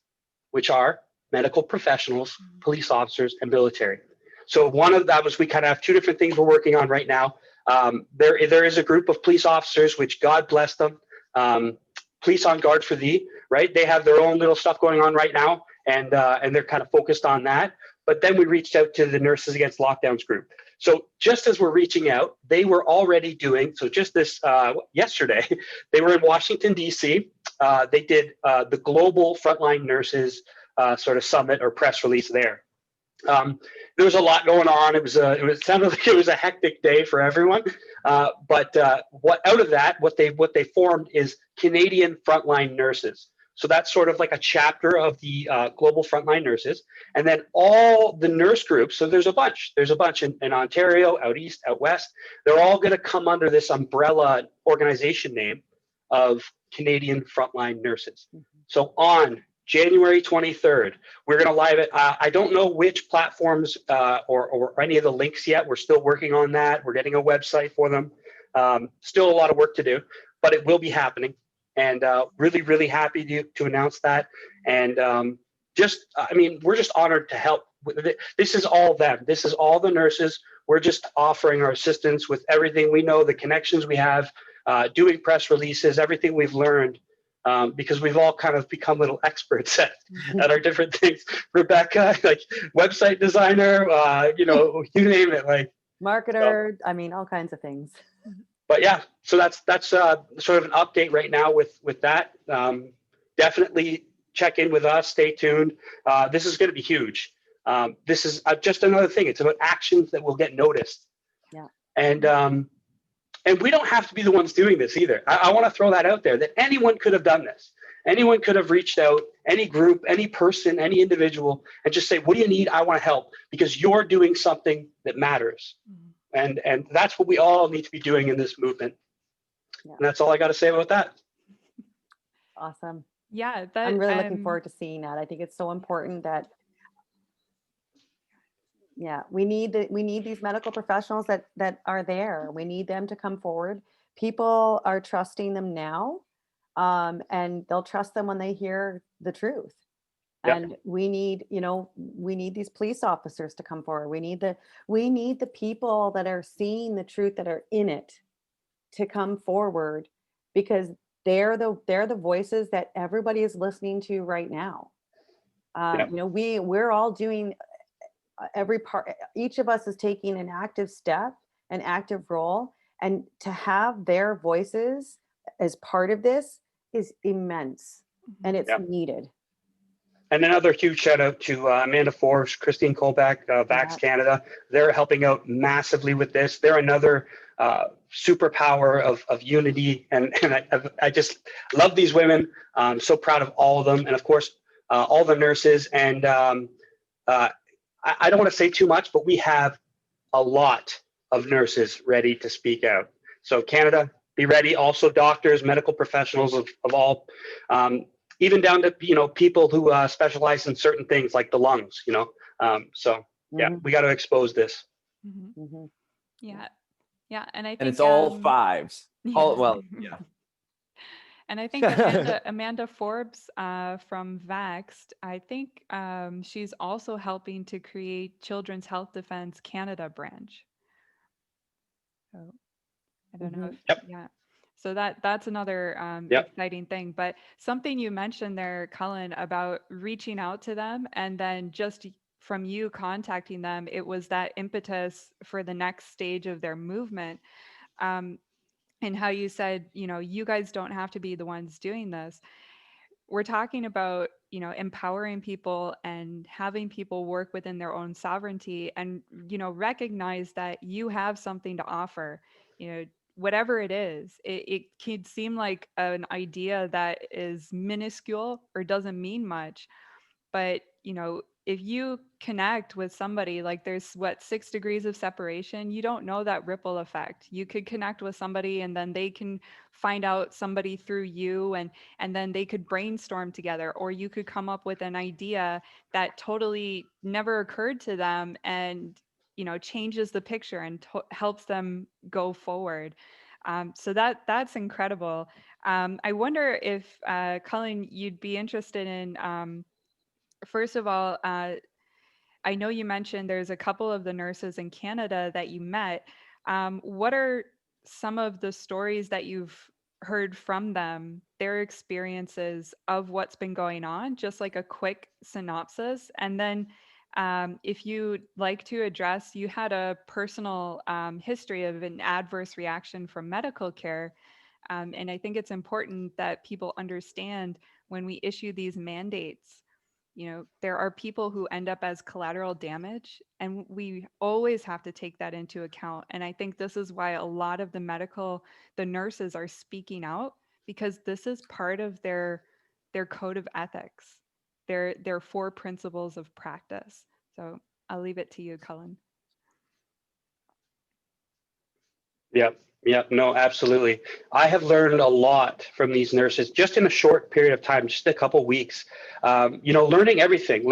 which are medical professionals, police officers, and military. So one of that was, we kind of have 2 different things we're working on right now. There is a group of police officers, which God bless them, Police on Guard for Thee, right? They have their own little stuff going on right now, and they're kind of focused on that. But then we reached out to the Nurses Against Lockdowns group. So just as we're reaching out, they were already doing, so just this yesterday, they were in Washington, D.C. They did the Global Frontline Nurses sort of summit or press release there. There was a lot going on. It sounded like it was a hectic day for everyone. But what out of that, what they formed is Canadian Frontline Nurses. So that's sort of like a chapter of the Global Frontline Nurses, and then all the nurse groups. So there's a bunch in Ontario, out east, out west. They're all going to come under this umbrella organization name of Canadian Frontline Nurses. So on January 23rd, we're going to live it. I don't know which platforms or any of the links yet. We're still working on that. We're getting a website for them. Still a lot of work to do, but it will be happening. And really, really happy to announce that. And I mean, we're just honored to help. This is all them. This is all the nurses. We're just offering our assistance with everything we know, the connections we have, doing press releases, everything we've learned. Because we've all kind of become little experts at our different things. Rebecca, like website designer, you know, you name it, like marketer, I mean, all kinds of things. but yeah, so that's sort of an update right now with that. Definitely check in with us. Stay tuned. This is going to be huge. This is just another thing. It's about actions that will get noticed. Yeah. And we don't have to be the ones doing this either. I want to throw that out there, that anyone could have done this. Anyone could have reached out, any group, any person, any individual, and just say, what do you need? I want to help, because you're doing something that matters. And that's what we all need to be doing in this movement. Yeah. And that's all I got to say about that. Awesome. Yeah, I'm really looking forward to seeing that. I think it's so important that, yeah, we need these medical professionals that are there. We need them to come forward. People are trusting them now, and they'll trust them when they hear the truth. Yep. And we need these police officers to come forward. We need the people that are seeing the truth, that are in it, to come forward, because they're the voices that everybody is listening to right now. Yep. We're all doing every part. Each of us is taking an active step, an active role, and to have their voices as part of this is immense, and it's needed. And another huge shout out to Amanda Forbes, Christine Colback, Vax Canada. They're helping out massively with this. They're another superpower of unity. And I just love these women. I'm so proud of all of them. And of course, all the nurses. And I don't want to say too much, but we have a lot of nurses ready to speak out. So Canada, be ready. Also doctors, medical professionals of all, even down to, people who specialize in certain things like the lungs, so yeah, we got to expose this. Yeah. And I think, and it's all fives. Yeah. And I think Amanda Forbes from Vaxxed, I think she's also helping to create Children's Health Defense Canada branch. So I don't know if, So that's another exciting thing. But something you mentioned there, Cullen, about reaching out to them, and then just from you contacting them, it was that impetus for the next stage of their movement. And how you said, you guys don't have to be the ones doing this. We're talking about, empowering people and having people work within their own sovereignty, and, recognize that you have something to offer, whatever it is. It could seem like an idea that is minuscule or doesn't mean much, but if you connect with somebody, like there's 6 degrees of separation, you don't know that ripple effect. You could connect with somebody and then they can find out somebody through you, and then they could brainstorm together, or you could come up with an idea that totally never occurred to them, and changes the picture and helps them go forward. So that's incredible. I wonder if Cullen, you'd be interested in first of all, I know you mentioned there's a couple of the nurses in Canada that you met. What are some of the stories that you've heard from them, their experiences of what's been going on, just like a quick synopsis? And then if you'd like to address, you had a personal history of an adverse reaction from medical care. And I think it's important that people understand when we issue these mandates, there are people who end up as collateral damage, and we always have to take that into account. And I think this is why a lot of the nurses are speaking out, because this is part of their code of ethics, their 4 principles of practice. So I'll leave it to you, Cullen. Yeah, no, absolutely. I have learned a lot from these nurses just in a short period of time, just a couple weeks. Learning everything,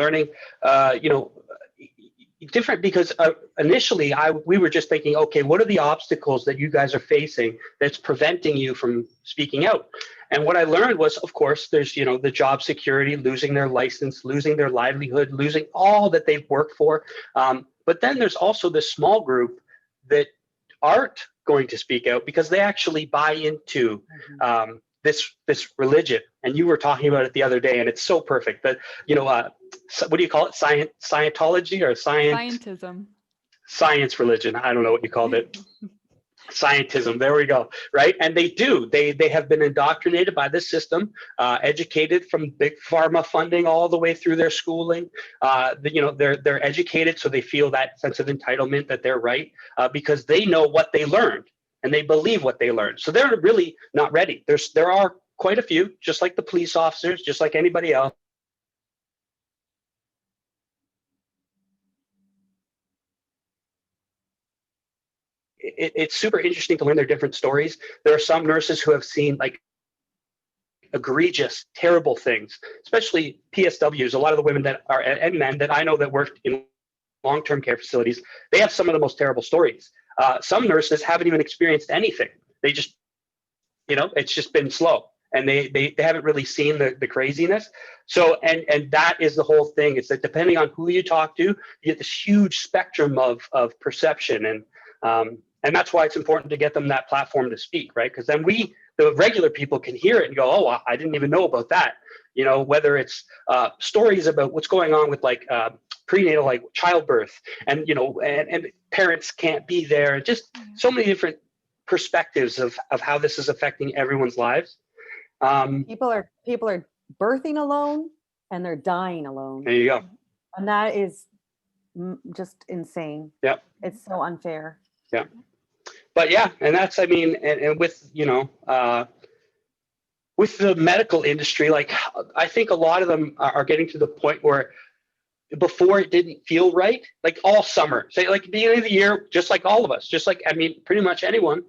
different, because initially we were just thinking, okay, what are the obstacles that you guys are facing that's preventing you from speaking out? And what I learned was, of course, there's, the job security, losing their license, losing their livelihood, losing all that they've worked for. But then there's also this small group that aren't going to speak out because they actually buy into this religion. And you were talking about it the other day, and it's so perfect that, what do you call it? Scientology or Scientism. Science religion. I don't know what you called it. Scientism, there we go, right? And they have been indoctrinated by this system, educated from big pharma funding all the way through their schooling. They're educated, so they feel that sense of entitlement that they're right, because they know what they learned and they believe what they learned. So they're really not ready. There are quite a few, just like the police officers, just like anybody else. It's super interesting to learn their different stories. There are some nurses who have seen like egregious, terrible things, especially PSWs. A lot of the women that are, and men that I know that worked in long-term care facilities, they have some of the most terrible stories. Some nurses haven't even experienced anything. They just, it's just been slow, and they haven't really seen the craziness. So, and that is the whole thing. It's that depending on who you talk to, you get this huge spectrum of perception, and that's why it's important to get them that platform to speak, right? Because then the regular people can hear it and go, oh, I didn't even know about that. Whether it's stories about what's going on with like prenatal, like childbirth, and and parents can't be there. Just so many different perspectives of how this is affecting everyone's lives. People are birthing alone and they're dying alone. There you go. And that is just insane. Yep. It's so unfair. Yeah. But yeah, and that's, and with, with the medical industry, like I think a lot of them are getting to the point where before it didn't feel right, like all summer, say like beginning of the year, just like all of us, just like, pretty much anyone,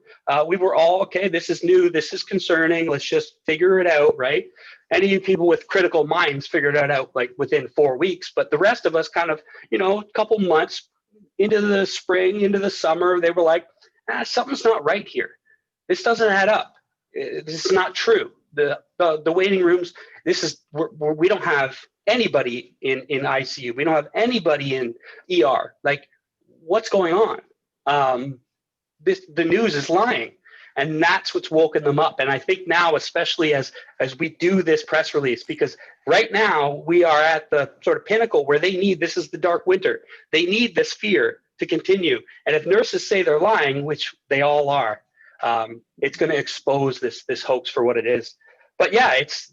we were all, okay, this is new, this is concerning, let's just figure it out, right? Any of you people with critical minds figured it out like within 4 weeks, but the rest of us kind of, a couple months into the spring, into the summer, they were like, something's not right here. This doesn't add up. This is not true. The waiting rooms, we don't have anybody in ICU. We don't have anybody in ER. Like, what's going on? The news is lying. And that's what's woken them up. And I think now, especially as we do this press release, because right now we are at the sort of pinnacle where this is the dark winter. They need this fear to continue. And if nurses say they're lying, which they all are, it's going to expose this hoax for what it is. But yeah, it's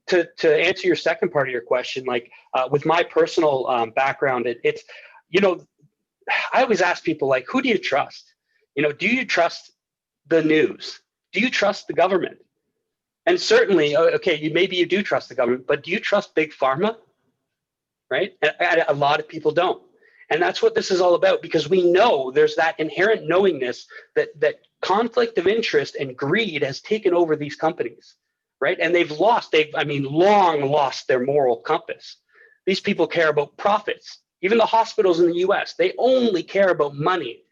to answer your second part of your question, like with my personal background, it's, I always ask people, like, who do you trust? Do you trust the news? Do you trust the government? And certainly, okay, maybe you do trust the government, but do you trust big pharma? Right? And a lot of people don't. And that's what this is all about, because we know there's that inherent knowingness that conflict of interest and greed has taken over these companies, right? And they've long lost their moral compass. These people care about profits. Even the hospitals in the US, they only care about money.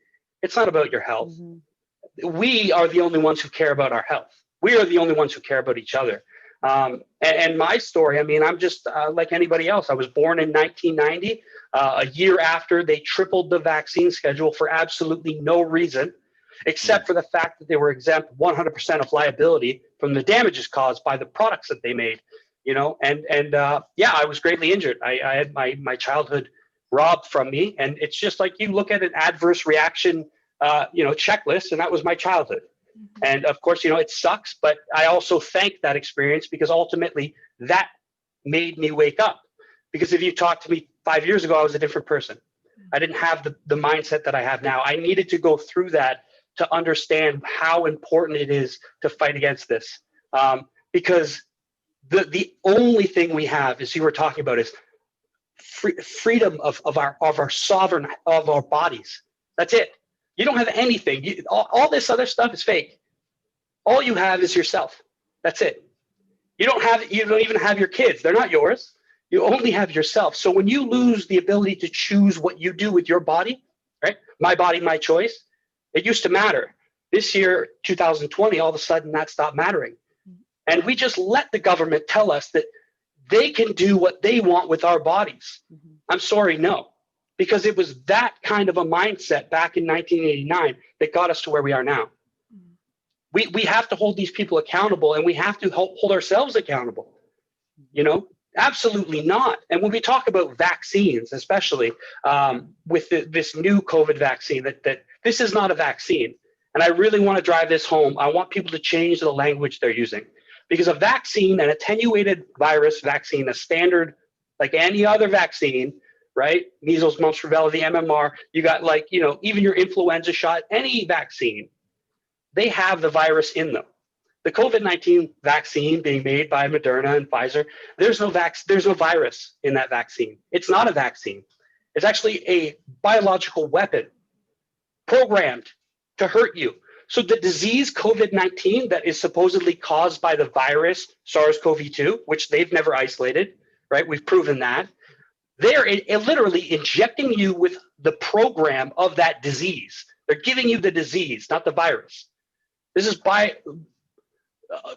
It's not about your health. Mm-hmm. We are the only ones who care about our health. We are the only ones who care about each other. And my story, I'm just like anybody else. I was born in 1990, a year after they tripled the vaccine schedule for absolutely no reason, except for the fact that they were exempt 100% of liability from the damages caused by the products that they made. I was greatly injured. I had my childhood robbed from me, and it's just like you look at an adverse reaction, checklist, and that was my childhood. And of course, it sucks, but I also thank that experience, because ultimately that made me wake up. Because if you talked to me 5 years ago, I was a different person. I didn't have the mindset that I have now. I needed to go through that to understand how important it is to fight against this. Because the only thing we have, as you were talking about, is freedom of our sovereign, of our bodies. That's it. You don't have anything. All this other stuff is fake. All you have is yourself. That's it. You don't even have your kids. They're not yours. You only have yourself. So when you lose the ability to choose what you do with your body, right? My body, my choice. It used to matter. This year, 2020, all of a sudden that stopped mattering. And we just let the government tell us that they can do what they want with our bodies. Mm-hmm. I'm sorry, no. Because it was that kind of a mindset back in 1989 that got us to where we are now. Mm-hmm. We have to hold these people accountable, and we have to hold ourselves accountable. Absolutely not. And when we talk about vaccines, especially with this new COVID vaccine, that this is not a vaccine. And I really want to drive this home. I want people to change the language they're using, because a vaccine, an attenuated virus vaccine, a standard, like any other vaccine, right? Measles, mumps, rubella, the MMR, you got like, you know, even your influenza shot, any vaccine, they have the virus in them. The COVID-19 vaccine being made by Moderna and Pfizer, there's no virus in that vaccine. It's not a vaccine. It's actually a biological weapon programmed to hurt you. So the disease COVID-19 that is supposedly caused by the virus SARS-CoV-2, which they've never isolated, right? We've proven that. They're literally injecting you with the program of that disease. They're giving you the disease, not the virus. This is by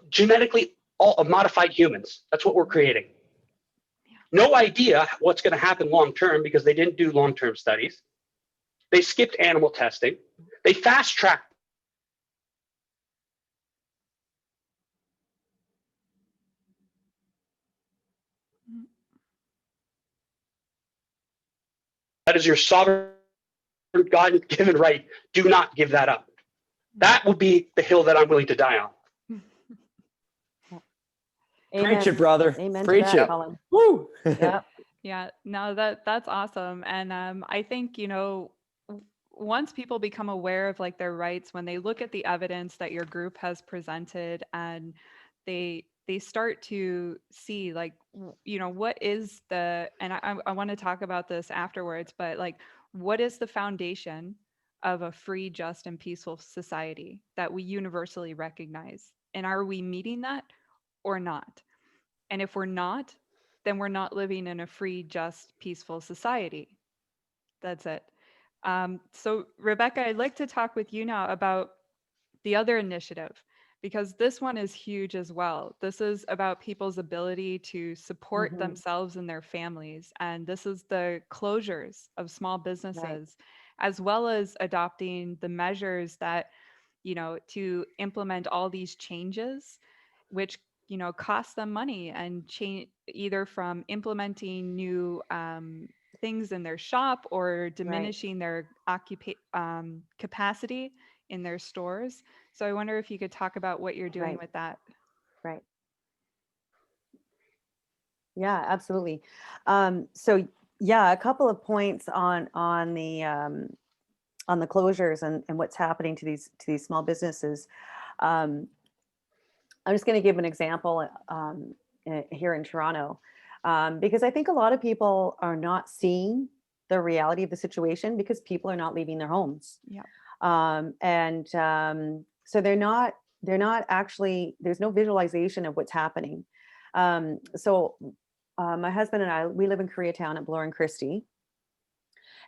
genetically modified humans. That's what we're creating. No idea what's going to happen long-term because they didn't do long-term studies. They skipped animal testing. They fast-tracked. That is your sovereign God-given right. Do not give that up. That will be the hill that I'm willing to die on. Preach it, brother. Amen Preach to that, it. Cullen. Woo! Yeah. Yeah, no, that's awesome. And I think, you know, once people become aware of like their rights, when they look at the evidence that your group has presented and they start to see like, you know, what is the, and I want to talk about this afterwards, but like, what is the foundation of a free, just, and peaceful society that we universally recognize? And are we meeting that or not? And if we're not, then we're not living in a free, just, peaceful society. That's it. So, Rebecca, I'd like to talk with you now about the other initiative, because this one is huge as well. This is about people's ability to support themselves and their families. And this is the closures of small businesses, as well as adopting the measures that, you know, to implement all these changes, which, you know, cost them money and change either from implementing new things in their shop or diminishing their capacity in their stores. So I wonder if you could talk about what you're doing with that. Right. Yeah, absolutely. So yeah, a couple of points on the closures and what's happening to these small businesses. I'm just going to give an example here in Toronto, because I think a lot of people are not seeing the reality of the situation because people are not leaving their homes. Yeah. So they're not actually, there's no visualization of what's happening. So my husband and I, we live in Koreatown at Bloor and Christie.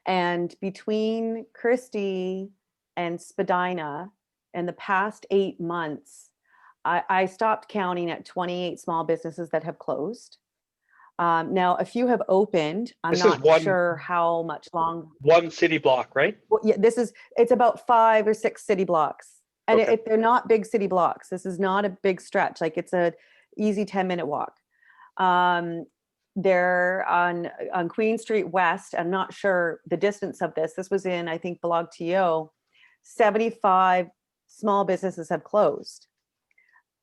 And between Christie and Spadina, in the past 8 months, I stopped counting at 28 small businesses that have closed. Now, a few have opened. I'm not sure how much longer. One city block, right? Well, yeah, it's about 5 or 6 city blocks. And if they're not big city blocks, this is not a big stretch. Like it's a easy 10-minute walk. They're on Queen Street West. I'm not sure the distance of this. This was in, I think, Blog TO. 75 small businesses have closed.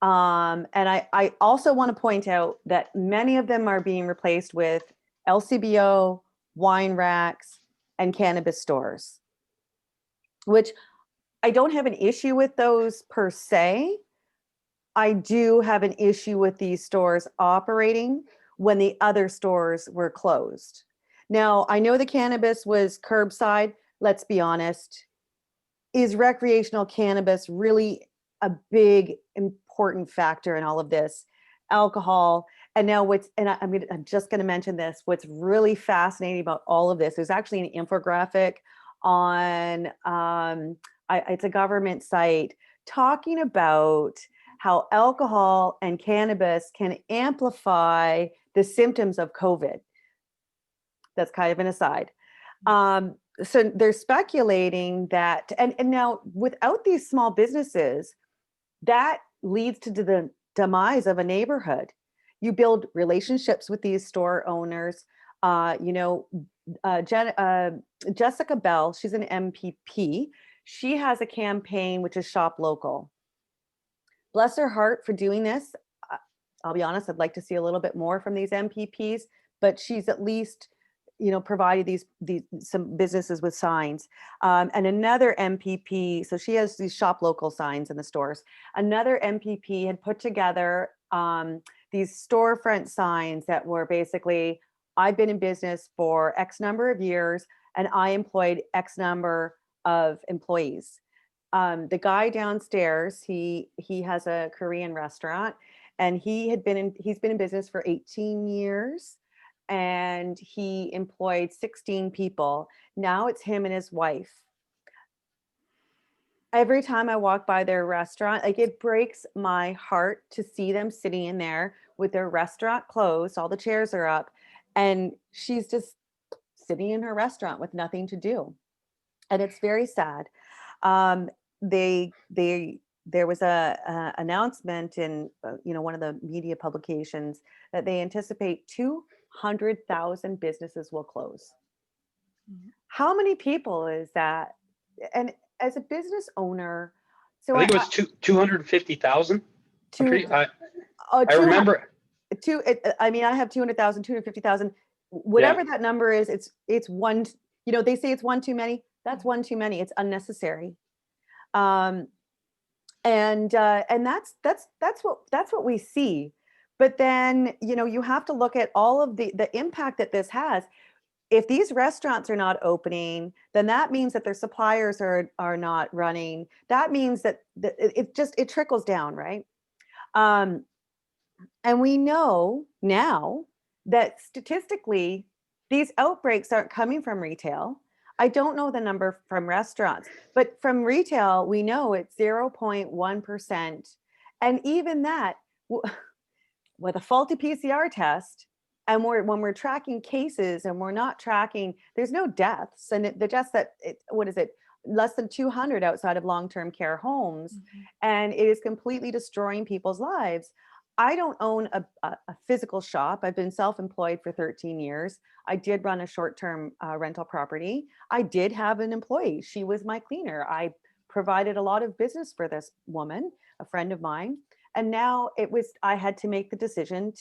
And I also want to point out that many of them are being replaced with LCBO, wine racks, and cannabis stores, which I don't have an issue with those per se. I do have an issue with these stores operating when the other stores were closed. Now, I know the cannabis was curbside. Let's be honest. Is recreational cannabis really a big, important factor in all of this? Alcohol. And now I'm just going to mention this. What's really fascinating about all of this, there's actually an infographic on, it's a government site talking about how alcohol and cannabis can amplify the symptoms of COVID. That's kind of an aside. So they're speculating that, and now without these small businesses, that leads to the demise of a neighborhood. You build relationships with these store owners. Jessica Bell, she's an MPP. She has a campaign which is Shop Local. Bless her heart for doing this. I'll be honest, I'd like to see a little bit more from these MPPs, but she's at least, provided these some businesses with signs. And another MPP, so she has these Shop Local signs in the stores. Another MPP had put together these storefront signs that were basically, I've been in business for X number of years and I employed X number of employees. The guy downstairs, he has a Korean restaurant, and he's been in business for 18 years, and he employed 16 people. Now it's him and his wife. Every time I walk by their restaurant, like, it breaks my heart to see them sitting in there with their restaurant closed, all the chairs are up, and she's just sitting in her restaurant with nothing to do. And it's very sad. There was a announcement in one of the media publications that they anticipate 200,000 businesses will close. Mhm. How many people is that? And as a business owner, so I think it was 250,000. I remember. I have 200,000, 250,000, whatever that number is. It's one. They say it's one too many. That's one too many. It's unnecessary. And that's what we see. But then, you have to look at all of the impact that this has. If these restaurants are not opening, then that means that their suppliers are not running. That means that it trickles down, right? And we know now that statistically, these outbreaks aren't coming from retail. I don't know the number from restaurants, but from retail, we know it's 0.1%. And even that, with a faulty PCR test, and when we're tracking cases and we're not tracking, there's no deaths. And the deaths less than 200 outside of long-term care homes. Mhm. And it is completely destroying people's lives. I don't own a physical shop. I've been self-employed for 13 years. I did run a short-term rental property. I did have an employee. She was my cleaner. I provided a lot of business for this woman, a friend of mine. And now I had to make the decision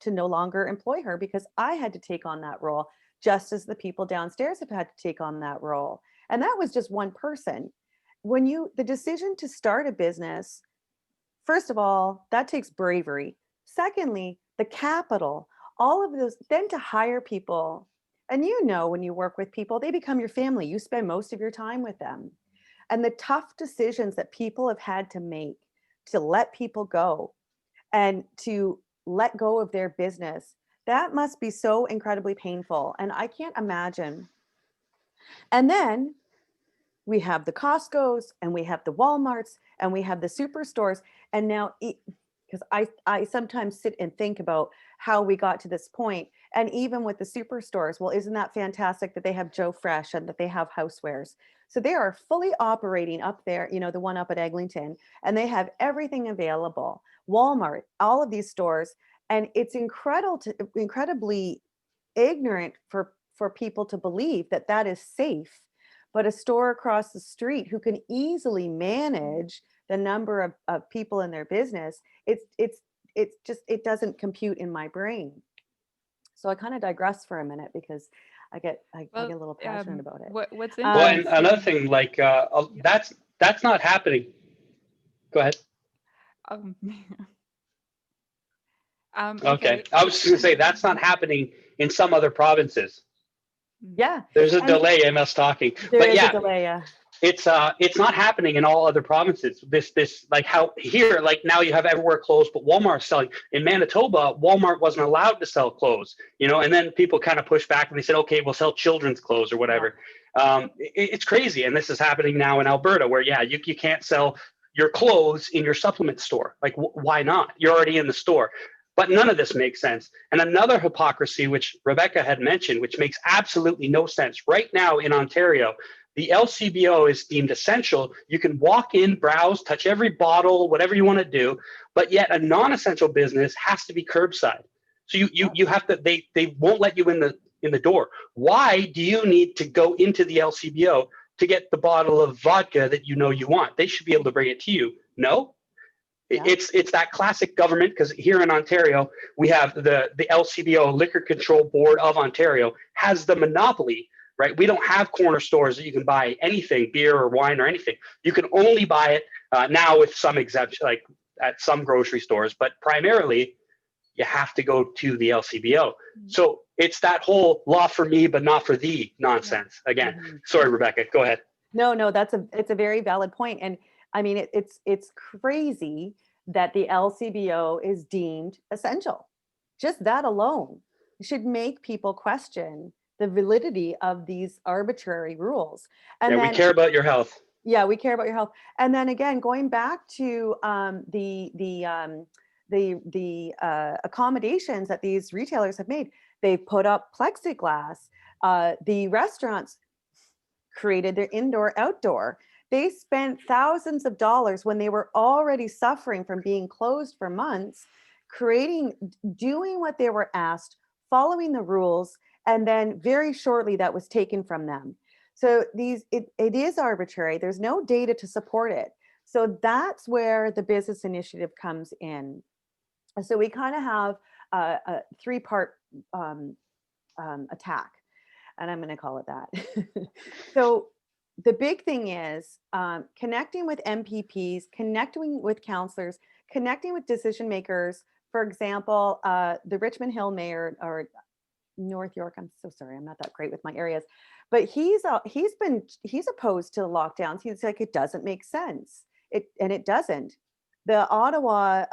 to no longer employ her because I had to take on that role, just as the people downstairs have had to take on that role. And that was just one person. The decision to start a business, first of all, that takes bravery. Secondly, the capital, all of those, then to hire people. And when you work with people, they become your family. You spend most of your time with them. And the tough decisions that people have had to make to let people go and to let go of their business, that must be so incredibly painful. And I can't imagine. And then we have the Costco's and we have the Walmarts and we have the superstores. And now, because I sometimes sit and think about how we got to this point. And even with the superstores, well, isn't that fantastic that they have Joe Fresh and that they have Housewares? So they are fully operating up there, the one up at Eglinton, and they have everything available. Walmart, all of these stores. And it's incredibly ignorant for people to believe that is safe. But a store across the street who can easily manage the number of people in their business, it doesn't compute in my brain. So I kind of digress for a minute because I get a little passionate about it. What's Well, and interesting? another thing, that's not happening. Go ahead. Okay. I was just going to say that's not happening in some other provinces. Yeah. There's a delay in us talking. There is a delay, yeah. It's not happening in all other provinces. This like how here, like now you have everywhere closed, but Walmart's selling. In Manitoba, Walmart wasn't allowed to sell clothes, and then people kind of pushed back and they said, okay, we'll sell children's clothes or whatever. Yeah. It's crazy. And this is happening now in Alberta where, you can't sell your clothes in your supplement store. Like, why not? You're already in the store. But none of this makes sense. And another hypocrisy, which Rebecca had mentioned, which makes absolutely no sense. Right now in Ontario, the LCBO is deemed essential. You can walk in, browse, touch every bottle, whatever you want to do. But yet a non-essential business has to be curbside. So you have to, they won't let you in the door. Why do you need to go into the LCBO to get the bottle of vodka that you know you want. They should be able to bring it to you. No, Yeah. it's that classic government, because here in Ontario, we have the LCBO, Liquor Control Board of Ontario, has the monopoly, right? We don't have corner stores that you can buy anything, beer or wine or anything. You can only buy it now with some exception, like at some grocery stores, but primarily you have to go to the LCBO. So it's that whole law for me, but not for thee nonsense. Again, sorry, Rebecca, go ahead. No, it's a very valid point. And I mean, it's crazy that the LCBO is deemed essential. Just that alone should make people question the validity of these arbitrary rules. And yeah, then, we care about your health. Yeah, we care about your health. And then again, going back to the accommodations that these retailers have made, they've put up plexiglass. The restaurants created their indoor outdoor. They spent thousands of dollars when they were already suffering from being closed for months, doing what they were asked, following the rules, and then very shortly that was taken from them. So it is arbitrary. There's no data to support it. So that's where the business initiative comes in. So we kind of have a three-part attack, and I'm going to call it that. So the big thing is connecting with MPPs, connecting with counselors, connecting with decision makers. For example, the Richmond Hill mayor, or North York, I'm so sorry, I'm not that great with my areas, but he's opposed to lockdowns. He's like, it doesn't make sense. And it doesn't. The Ottawa,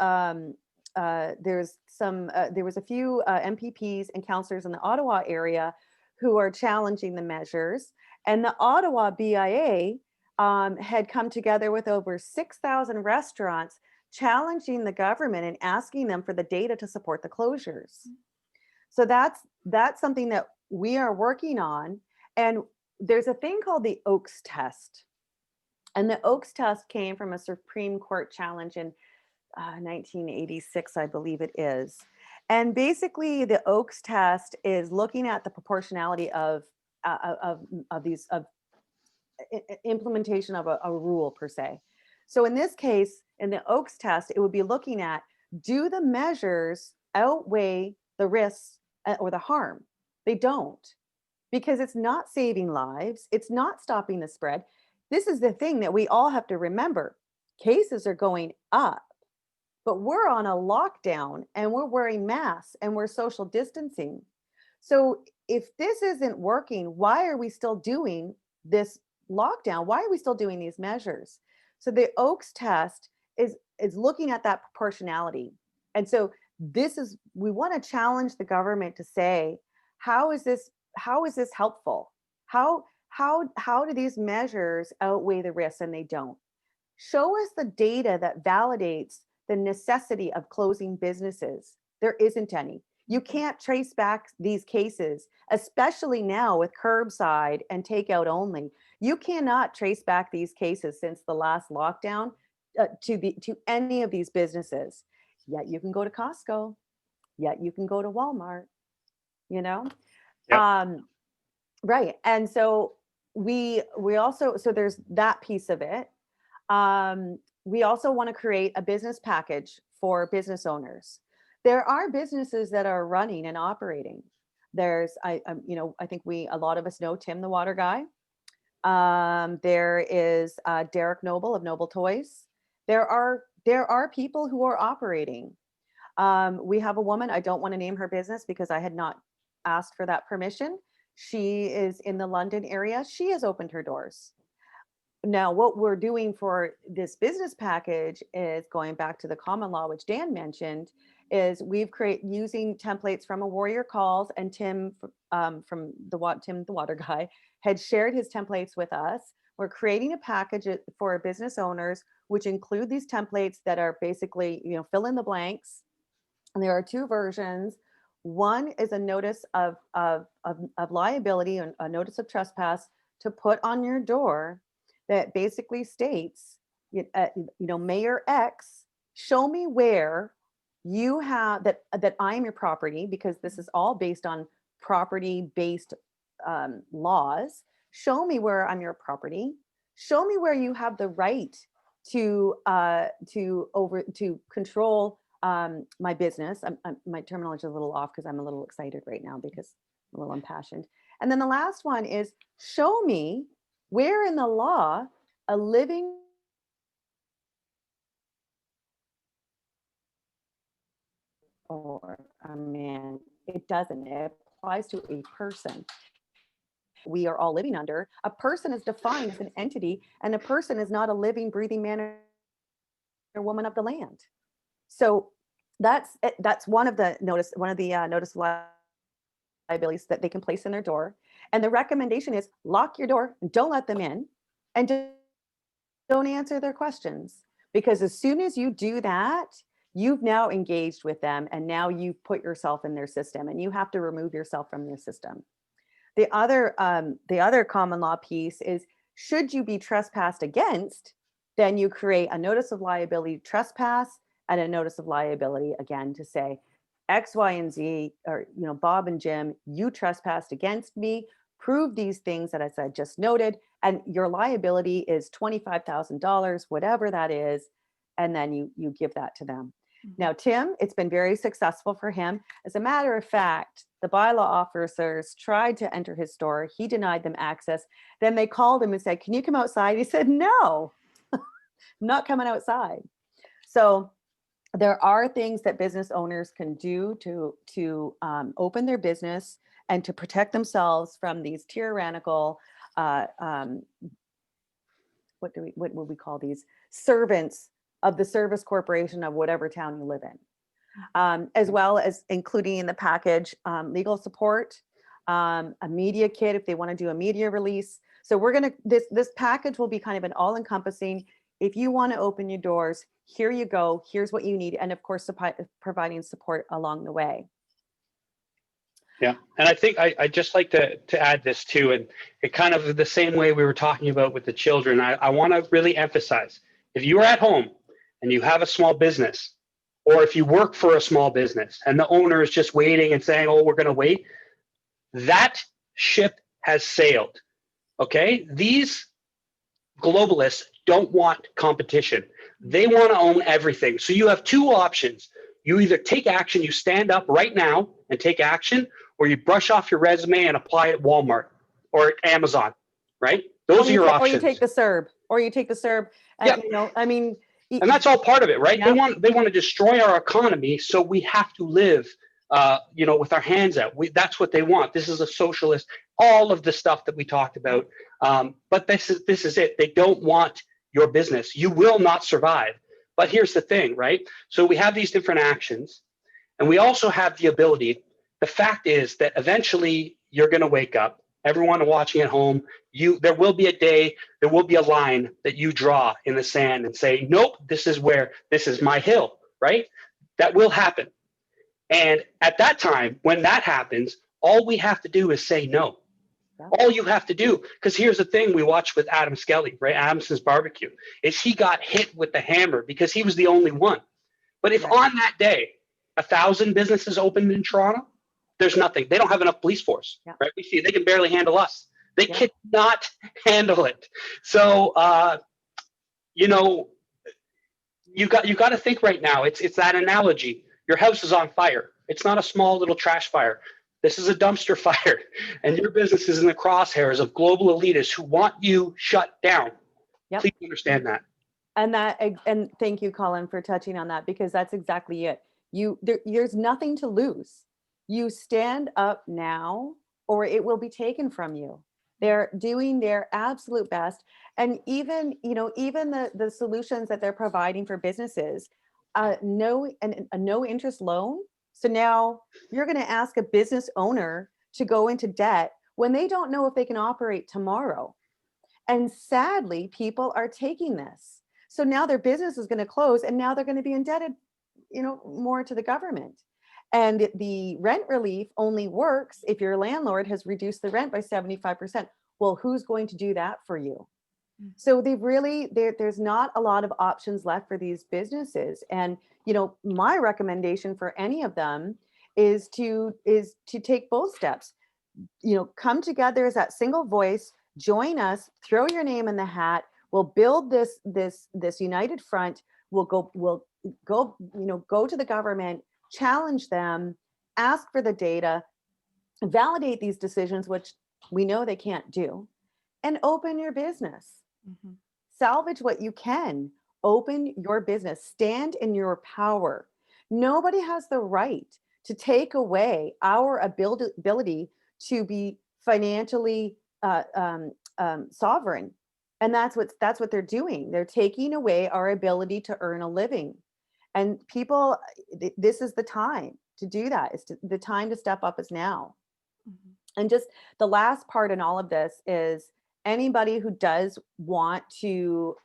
there was a few MPPs and councillors in the Ottawa area who are challenging the measures. And the Ottawa BIA had come together with over 6,000 restaurants challenging the government and asking them for the data to support the closures. So that's something that we are working on. And there's a thing called the Oakes test. And the Oakes test came from a Supreme Court challenge in 1986, I believe it is. And basically the Oakes test is looking at the proportionality of implementation of a rule per se. So in this case, in the Oakes test, it would be looking at, do the measures outweigh the risks or the harm? They don't, because it's not saving lives. It's not stopping the spread. This is the thing that we all have to remember. Cases are going up, but we're on a lockdown and we're wearing masks and we're social distancing. So if this isn't working, why are we still doing this lockdown? Why are we still doing these measures? So the Oakes test is looking at that proportionality. And so we want to challenge the government to say, how is this helpful? How do these measures outweigh the risks? And they don't. Show us the data that validates the necessity of closing businesses. There isn't any. You can't trace back these cases, especially now with curbside and takeout only. You cannot trace back these cases since the last lockdown to any of these businesses. Yet you can go to Costco, yet you can go to Walmart, you know? Yep. Right. And so we also, so there's that piece of it. We also want to create a business package for business owners. There are businesses that are running and operating. There's, I think a lot of us know Tim the Water Guy. There is Derek Noble of Noble Toys. There are people who are operating. We have a woman, I don't want to name her business because I had not asked for that permission. She is in the London area. She has opened her doors. Now, what we're doing for this business package is going back to the common law, which Dan mentioned, is we've created using templates from a Warrior Calls, and Tim from Tim the Water Guy had shared his templates with us. We're creating a package for business owners, which include these templates that are basically, fill in the blanks. And there are two versions. One is a notice of liability, and a notice of trespass to put on your door that basically states, Mayor X, show me where you have that I'm your property, because this is all based on property-based laws. show me where I'm your property. Show me where you have the right to control my business. My terminology is a little off because I'm a little excited right now because I'm a little impassioned. And then the last one is, show me where in the law a living or a man, it doesn't. It applies to a person. We are all living under. A person is defined as an entity, and a person is not a living, breathing man or woman of the land. So that's one of the notice of liabilities that they can place in their door. And the recommendation is lock your door, don't let them in, and don't answer their questions. Because as soon as you do that, you've now engaged with them, and now you've put yourself in their system, and you have to remove yourself from their system. The other common law piece is, should you be trespassed against, then you create a notice of liability trespass and a notice of liability again to say X, Y, and Z, or Bob and Jim, you trespassed against me, prove these things that I just noted, and your liability is $25,000, whatever that is, and then you give that to them. Now, Tim, it's been very successful for him. As a matter of fact, the bylaw officers tried to enter his store. He denied them access. Then they called him and said, can you come outside? He said, no, I'm not coming outside. So there are things that business owners can do to open their business and to protect themselves from these tyrannical, what would we call these, servants of the service corporation of whatever town you live in, as well as including in the package legal support, a media kit if they want to do a media release. So we're going to, this package will be kind of an all-encompassing. If you want to open your doors, here you go, here's what you need. And of course, providing support along the way. Yeah, and I think I just like to add this too, and it kind of the same way we were talking about with the children. I want to really emphasize, if you are at home and you have a small business, or if you work for a small business and the owner is just waiting and saying, oh, we're going to wait, that ship has sailed. Okay, these globalists don't want competition. They want to own everything. So you have two options. You either take action, you stand up right now and take action, or you brush off your resume and apply at Walmart or at Amazon, right? Those are your options. Or you take the CERB. Yeah. I mean, and that's all part of it, right? Yeah. They want to destroy our economy, so we have to live, with our hands out. That's what they want. This is a socialist. All of the stuff that we talked about, but this is it. They don't want your business. You will not survive. But here's the thing, right? So we have these different actions, and we also have the ability. The fact is that eventually you're going to wake up. Everyone watching at home, there will be a day, there will be a line that you draw in the sand and say, nope, this is my hill, right? That will happen. And at that time, when that happens, all we have to do is say no. Yeah. All you have to do, because here's the thing we watched with Adam Skelly, right? Adamson's Barbecue, is he got hit with the hammer because he was the only one. But if on that day, 1,000 businesses opened in Toronto, there's nothing. They don't have enough police force, right? We see they can barely handle us. They cannot handle it. So, you got to think right now. It's that analogy. Your house is on fire. It's not a small little trash fire. This is a dumpster fire, and your business is in the crosshairs of global elitists who want you shut down. Yep. Please understand that. And thank you, Cullen, for touching on that, because that's exactly it. There's nothing to lose. You stand up now, or it will be taken from you. They're doing their absolute best, and even the solutions that they're providing for businesses, a no interest loan. So now you're going to ask a business owner to go into debt when they don't know if they can operate tomorrow. And sadly, people are taking this. So now their business is going to close, and now they're going to be indebted, more to the government. And the rent relief only works if your landlord has reduced the rent by 75%. Well, who's going to do that for you? So there's not a lot of options left for these businesses. And, my recommendation for any of them is to take both steps, come together as that single voice, Join us, throw your name in the hat. We'll build this united front. We'll go, go to the government, challenge them, ask for the data, validate these decisions, which we know they can't do, and open your business. Mhm. Salvage what you can. Open your business. Stand in your power. Nobody has the right to take away our ability to be financially sovereign. And that's what they're doing. They're taking away our ability to earn a living. And people, this is the time to do that. The time to step up is now. Mhm. And just the last part in all of this is anybody who does want to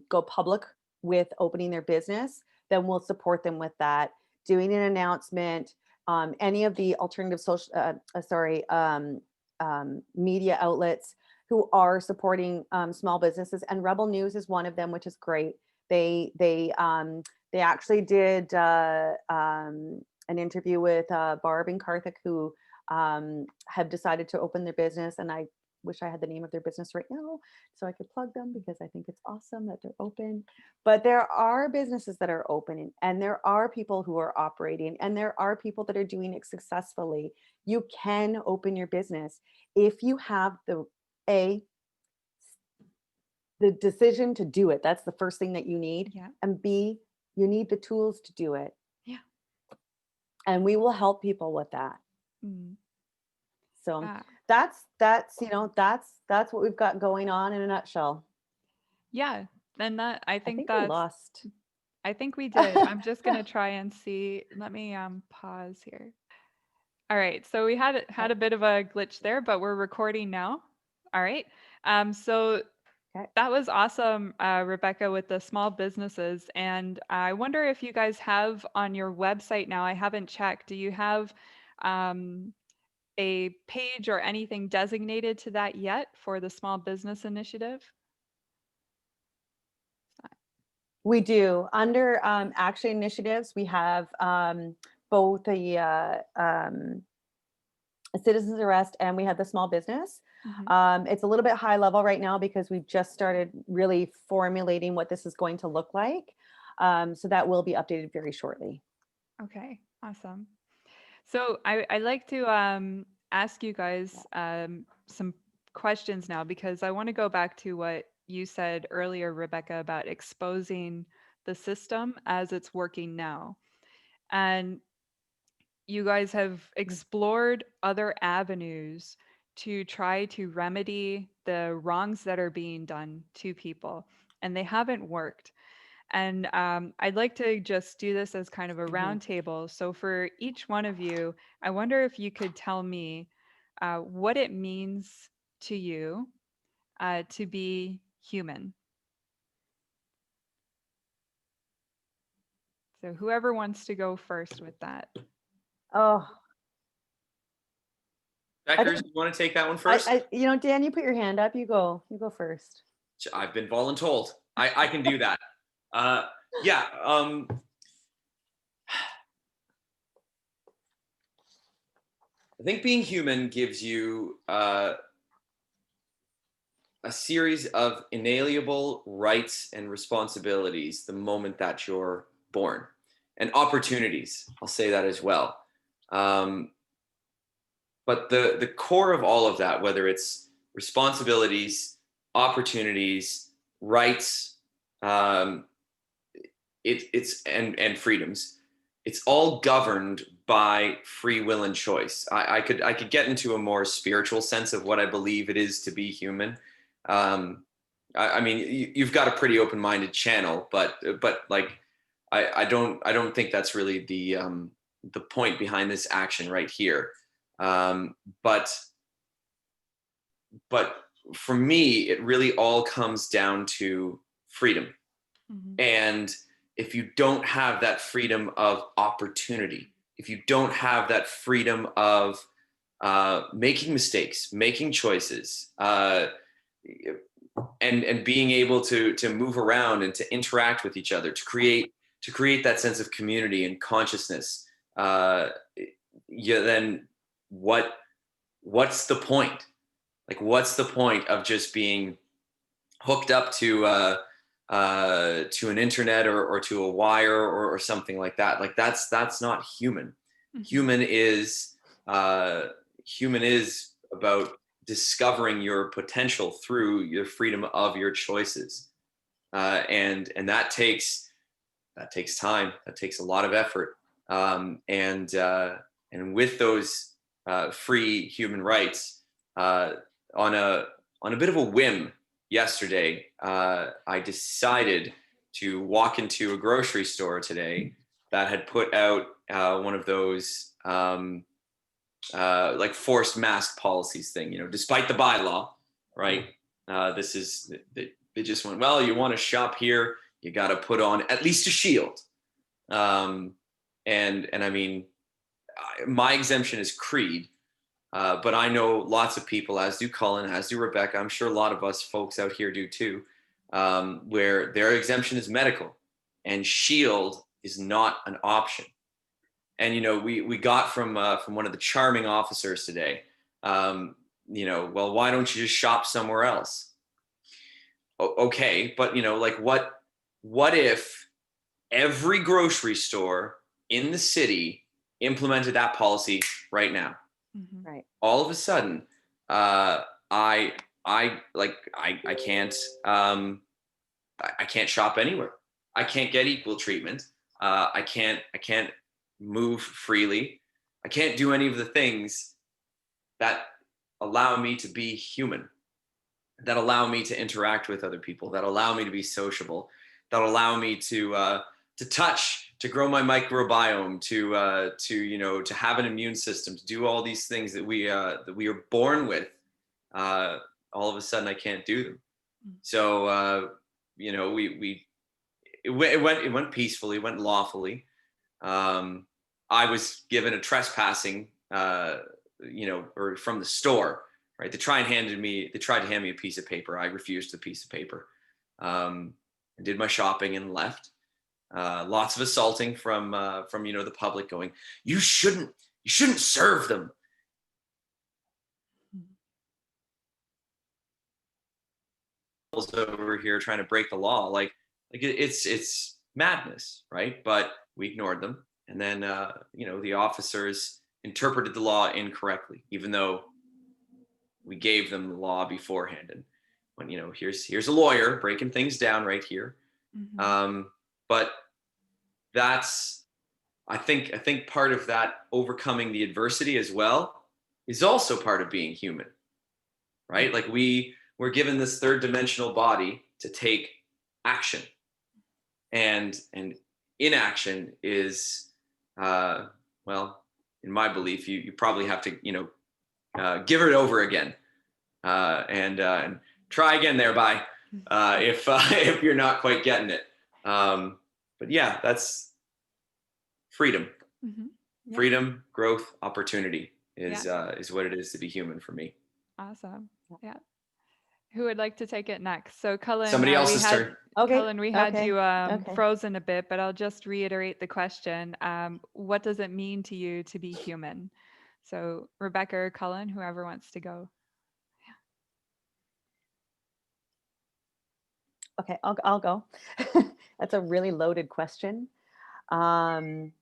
go public with opening their business, then we'll support them with that. Doing an announcement, any of the alternative media outlets who are supporting small businesses, and Rebel News is one of them, which is great. They actually did an interview with Barb and Karthik, who have decided to open their business, and I wish I had the name of their business right now so I could plug them, because I think it's awesome that they're open. But there are businesses that are opening, and there are people who are operating, and there are people that are doing it successfully. You can open your business if you have the decision to do it. That's the first thing that you need. Yeah. And B, you need the tools to do it. Yeah. And we will help people with that. Mm. So Yeah. that's what we've got going on in a nutshell. Yeah. And that, I I think think we that's, lost. I think we did. I'm just going to try and see. Let me pause here. All right. So we had a bit of a glitch there, but we're recording now. All right. So Okay. that was awesome, Rebecca, with the small businesses. And I wonder if you guys have on your website now, I haven't checked, do you have a page or anything designated to that yet for the small business initiative? We do. Under action initiatives, we have both a citizen's arrest, and we have the small business. Mhm. It's a little bit high level right now because we've just started really formulating what this is going to look like. So that will be updated very shortly. Okay, awesome. So I'd like to ask you guys some questions now, because I want to go back to what you said earlier, Rebecca, about exposing the system as it's working now. And you guys have explored other avenues to try to remedy the wrongs that are being done to people, and they haven't worked. And I'd like to just do this as kind of a roundtable. So for each one of you, I wonder if you could tell me what it means to you to be human. So whoever wants to go first with that. Oh, Beckers, you want to take that one first? Dan, you put your hand up. You go first. I've been voluntold. I can do that. Yeah. I think being human gives you a series of inalienable rights and responsibilities the moment that you're born, and opportunities. I'll say that as well. But the core of all of that, whether it's responsibilities, opportunities, rights, it's and freedoms, it's all governed by free will and choice. I could get into a more spiritual sense of what I believe it is to be human. I mean, you've got a pretty open-minded channel, but like I don't think that's really the point behind this action right here. But for me, it really all comes down to freedom. Mm-hmm. And if you don't have that freedom of opportunity, if you don't have that freedom of making mistakes, making choices, and being able to move around and to interact with each other, to create that sense of community and consciousness, then what's the point? Like, what's the point of just being hooked up to an internet or to a wire or something like that? Like, that's not human. Mhm. Human is about discovering your potential through your freedom of your choices, and that takes time. That takes a lot of effort, and with those free human rights, on a bit of a whim yesterday, I decided to walk into a grocery store today that had put out one of those like forced mask policies thing. Despite the bylaw, right? This is they just went, well, you want to shop here, you got to put on at least a shield. And I mean, my exemption is Creed. But I know lots of people, as do Cullen, as do Rebecca. I'm sure a lot of us folks out here do too, where their exemption is medical, and shield is not an option. And we got from one of the charming officers today, well, why don't you just shop somewhere else? Okay, but like what if every grocery store in the city implemented that policy right now? Mhm. Right. All of a sudden, I can't I can't shop anywhere. I can't get equal treatment. I can't move freely. I can't do any of the things that allow me to be human, that allow me to interact with other people, that allow me to be sociable, that allow me to touch, to grow my microbiome, to have an immune system, to do all these things that we are born with. All of a sudden, I can't do them. So it went peacefully, it went lawfully. I was given a trespassing, or from the store, right? They tried to hand me a piece of paper. I refused the piece of paper. I did my shopping and left. Lots of assaulting from the public going, you shouldn't serve them. Over here trying to break the law, like it's madness, right? But we ignored them, and then the officers interpreted the law incorrectly, even though we gave them the law beforehand. And when here's a lawyer breaking things down right here. Mhm. But that's I think part of that overcoming the adversity as well is also part of being human, right? Like we're given this third dimensional body to take action, and inaction is well, in my belief, you probably have to give it over again, and try again there, bye, if you're not quite getting it. But yeah, that's freedom. Mhm. Yeah. Freedom, growth, opportunity is Yeah. is what it is to be human for me. Awesome. Yeah. Who would like to take it next? So Cullen, Somebody else's turn. Okay. Cullen, we had Okay. you Okay. frozen a bit, but I'll just reiterate the question. What does it mean to you to be human? So Rebecca or Cullen, whoever wants to go. Okay, I'll go. That's a really loaded question. And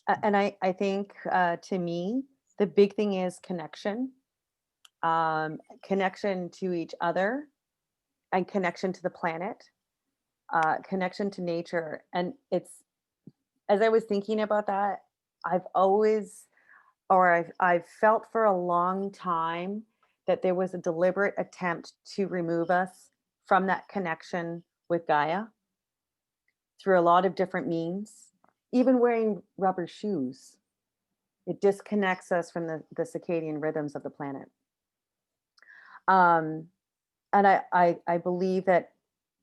I think to me, the big thing is connection, connection to each other, and connection to the planet, connection to nature. And it's, as I was thinking about that, I've always, or I've felt for a long time that there was a deliberate attempt to remove us from that connection with Gaia through a lot of different means, even wearing rubber shoes. It disconnects us from the circadian rhythms of the planet. And I believe that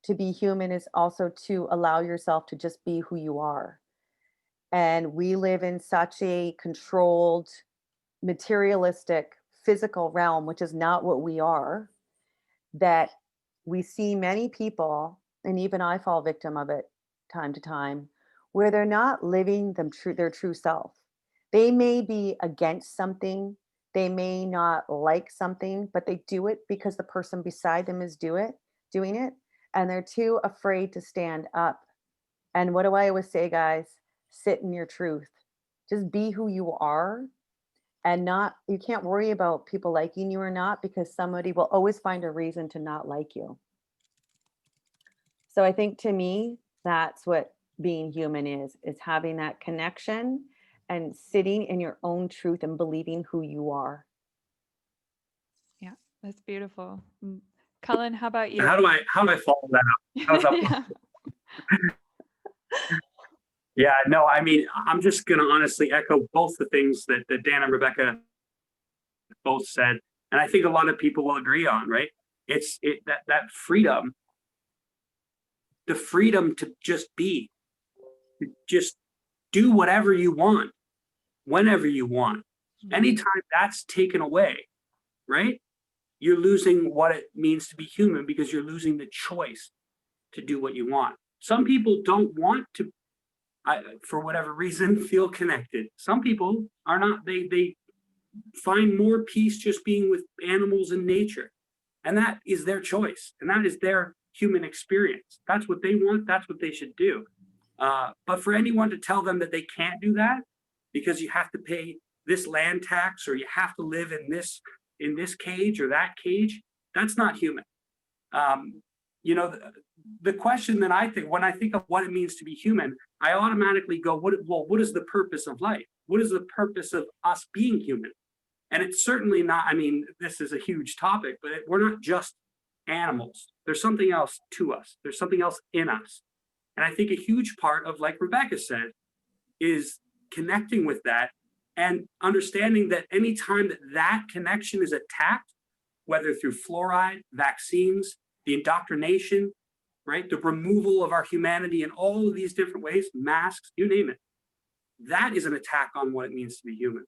to be human is also to allow yourself to just be who you are. And we live in such a controlled, materialistic, physical realm, which is not what we are, that we see many people, and even I fall victim of it time to time, where they're not living their true self. They may be against something, They may not like something, but they do it because the person beside them is doing it, and they're too afraid to stand up. And what do I always say, guys? Sit in your truth. Just be who you are, and not, you can't worry about people liking you or not, because somebody will always find a reason to not like you. So I think, to me, that's what being human is having that connection and sitting in your own truth and believing who you are. Yeah, that's beautiful. Cullen, how about you? How do I follow that up? How's that? Yeah. Yeah, no, I mean, I'm just going to honestly echo both the things that Dan and Rebecca both said, and I think a lot of people will agree on, right? It's that freedom, the freedom to just be, just do whatever you want, whenever you want. Anytime that's taken away, right? You're losing what it means to be human, because you're losing the choice to do what you want. Some people don't want to, for whatever reason, feel connected. Some people are not, they find more peace just being with animals and nature. And that is their choice. And that is their human experience. That's what they want. That's what they should do. But for anyone to tell them that they can't do that because you have to pay this land tax, or you have to live in this cage or that cage, that's not human. You know, the question that I think, when I think of what it means to be human, I automatically go, what is the purpose of life? What is the purpose of us being human? And it's certainly not, I mean, this is a huge topic, but we're not just animals. There's something else to us. There's something else in us. And I think a huge part of, like Rebecca said, is connecting with that and understanding that anytime that connection is attacked, whether through fluoride, vaccines, the indoctrination, right, the removal of our humanity in all of these different ways, masks, you name it, that is an attack on what it means to be human.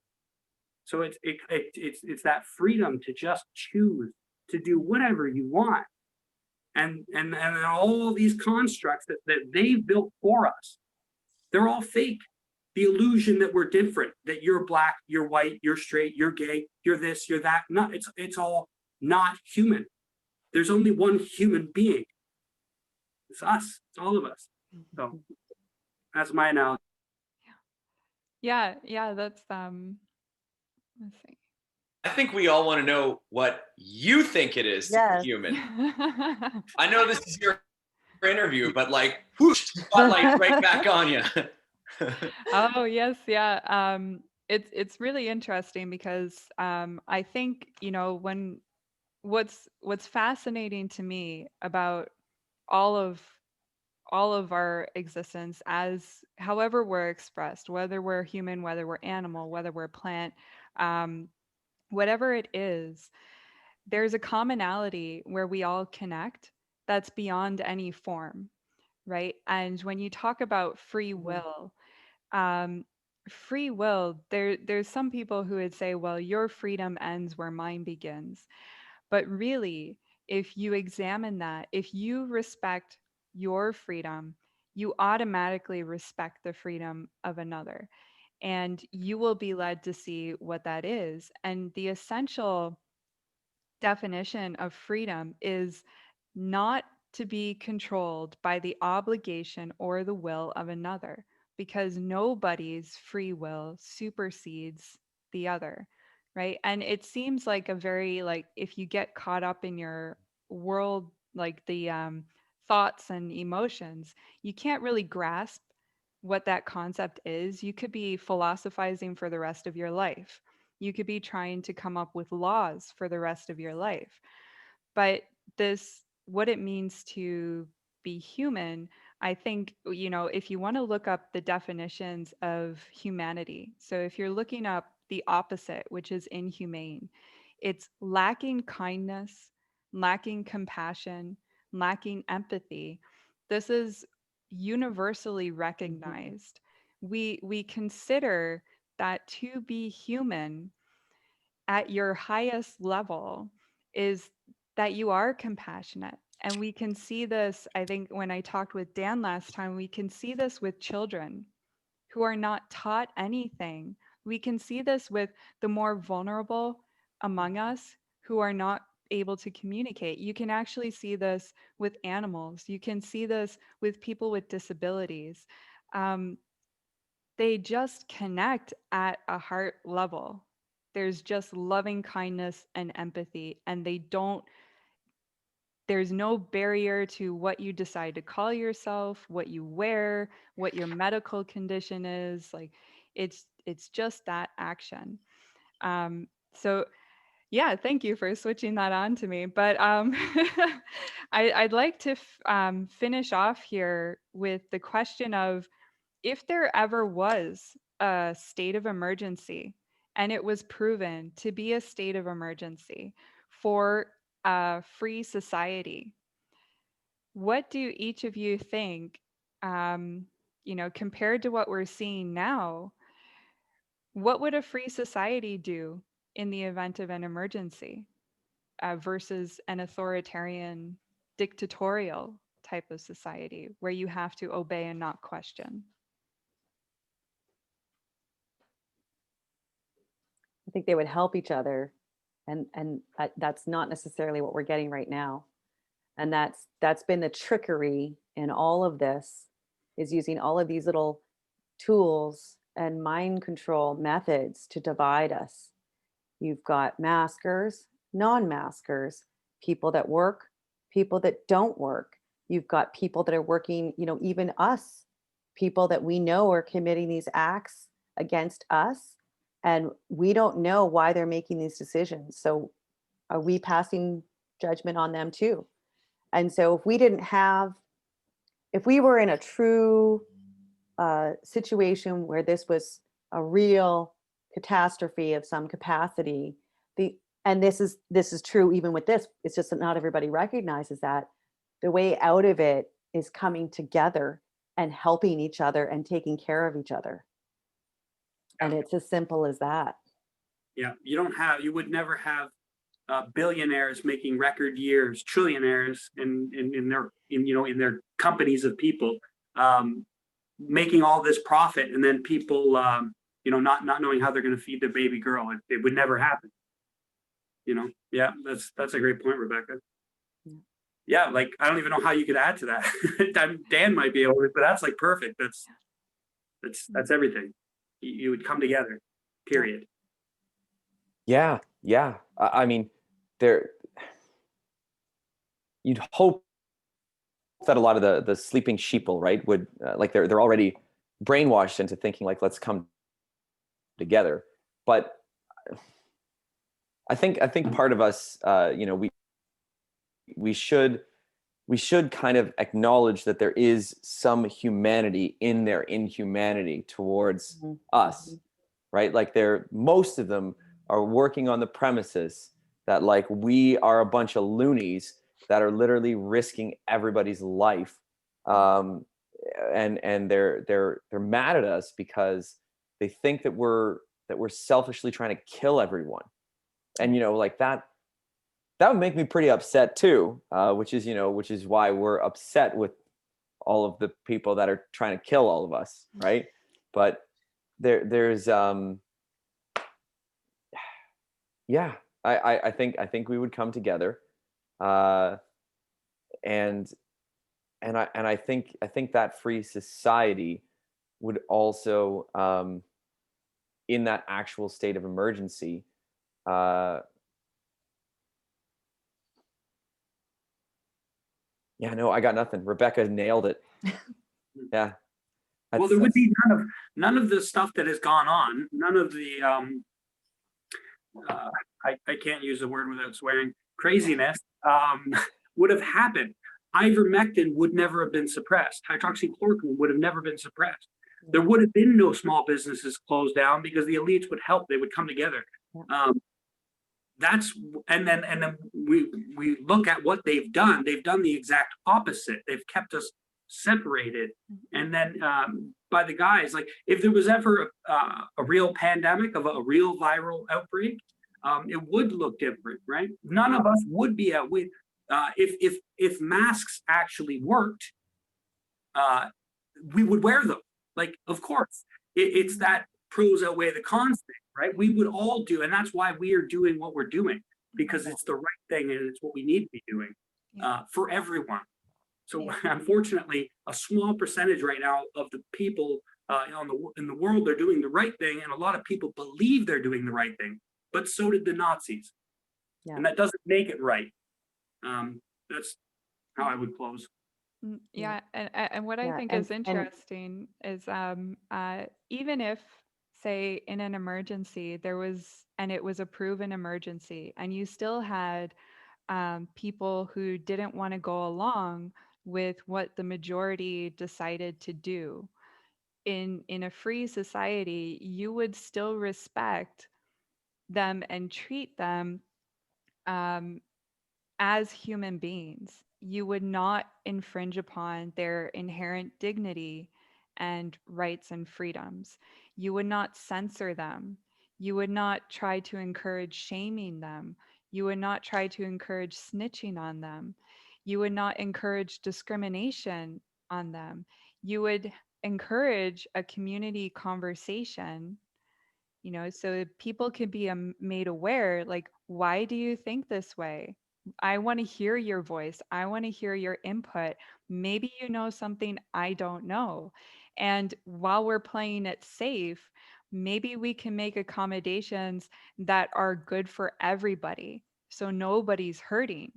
So it's that freedom to just choose to do whatever you want. And all these constructs that they've built for us, they're all fake. The illusion that we're different, that you're black, you're white, you're straight, you're gay, you're this, you're that. No, it's all not human. There's only one human being. It's us. It's all of us. So that's my analogy. Yeah, that's let's see. I think we all want to know what you think it is to Yes. be human. I know this is your interview, but like, whoosh, spotlight right back on you. Oh, yes, yeah. It's really interesting because I think, you know, what's fascinating to me about all of our existence, as however we're expressed, whether we're human, whether we're animal, whether we're plant, um, whatever it is, there's a commonality where we all connect that's beyond any form, right? And when you talk about free will, um, there's some people who would say, well, your freedom ends where mine begins. But really, if you examine that, if you respect your freedom, you automatically respect the freedom of another. And you will be led to see what that is. And the essential definition of freedom is not to be controlled by the obligation or the will of another, because nobody's free will supersedes the other, right? And it seems like a very, like, if you get caught up in your world, like the thoughts and emotions, you can't really grasp what that concept is. You could be philosophizing for the rest of your life. You could be trying to come up with laws for the rest of your life. But this, what it means to be human, I think, you know, if you want to look up the definitions of humanity, so if you're looking up the opposite, which is inhumane, it's lacking kindness, lacking compassion, lacking empathy. This is universally recognized. We consider that to be human at your highest level is that you are compassionate. And we can see this, I think, when I talked with Dan last time, we can see this with children who are not taught anything. We can see this with the more vulnerable among us who are not able to communicate. You can actually see this with animals. You can see this with people with disabilities. They just connect at a heart level. There's just loving kindness and empathy, and there's no barrier to what you decide to call yourself, what you wear, what your medical condition is. Like, it's just that action. So yeah, thank you for switching that on to me. But I'd like to finish off here with the question of, if there ever was a state of emergency and it was proven to be a state of emergency for a free society, what do each of you think, compared to what we're seeing now, what would a free society do in the event of an emergency versus an authoritarian, dictatorial type of society where you have to obey and not question? I think they would help each other, and that's not necessarily what we're getting right now. And that's been the trickery in all of this, is using all of these little tools and mind control methods to divide us. You've got maskers, non-maskers, people that work, people that don't work. You've got people that are working, even us, people that we know are committing these acts against us, and we don't know why they're making these decisions. So are we passing judgment on them too? And so if we were in a true situation where this was a real catastrophe of some capacity, and this is true even with this, it's just that not everybody recognizes that, the way out of it is coming together and helping each other and taking care of each other. And it's as simple as that. Yeah, you would never have billionaires making record years, trillionaires in their companies of people, making all this profit, and then people not knowing how they're going to feed their baby girl. It would never happen. Yeah, that's a great point, Rebecca. Yeah, like I don't even know how you could add to that. Dan might be able to, but that's like perfect. That's everything. You would come together, period. Yeah. I mean, you'd hope that a lot of the sleeping sheeple, right, would like they're already brainwashed into thinking like, let's come together. But I think part of us, we should kind of acknowledge that there is some humanity in their inhumanity towards us, right? Like most of them are working on the premises that like we are a bunch of loonies that are literally risking everybody's life, and they're mad at us because they think that we're selfishly trying to kill everyone, and like that would make me pretty upset too, which is why we're upset with all of the people that are trying to kill all of us, right? But there's yeah, I think we would come together, and I think that free society would also, in that actual state of emergency, yeah, no, I got nothing. Rebecca nailed it. Yeah. Well, there would be none of the stuff that has gone on. None of the I can't use the word without swearing, craziness would have happened. Ivermectin would never have been suppressed. Hydroxychloroquine would have never been suppressed. There would have been no small businesses closed down because the elites would help. They would come together. And then we look at what they've done. They've done the exact opposite. They've kept us separated. And then by the guys, like if there was ever a real pandemic of a real viral outbreak, it would look different, right? None of us would be out with if masks actually worked, we would wear them. Like, of course, it's that pros outweigh the cons thing, right? We would all do, and that's why we are doing what we're doing, because it's the right thing and it's what we need to be doing for everyone. So unfortunately, a small percentage right now of the people in the world, they're doing the right thing, and a lot of people believe they're doing the right thing, but so did the Nazis, and that doesn't make it right. That's how I would close. Yeah, and what I think is interesting is even if, say, in an emergency there was, and it was a proven emergency, and you still had people who didn't want to go along with what the majority decided to do. In a free society, you would still respect them and treat them um, as human beings. You would not infringe upon their inherent dignity and rights and freedoms. You would not censor them. You would not try to encourage shaming them. You would not try to encourage snitching on them. You would not encourage discrimination on them. You would encourage a community conversation, so people could be made aware, like, why do you think this way? I want to hear your voice. I want to hear your input. Maybe you know something I don't know. And while we're playing it safe, maybe we can make accommodations that are good for everybody. So nobody's hurting.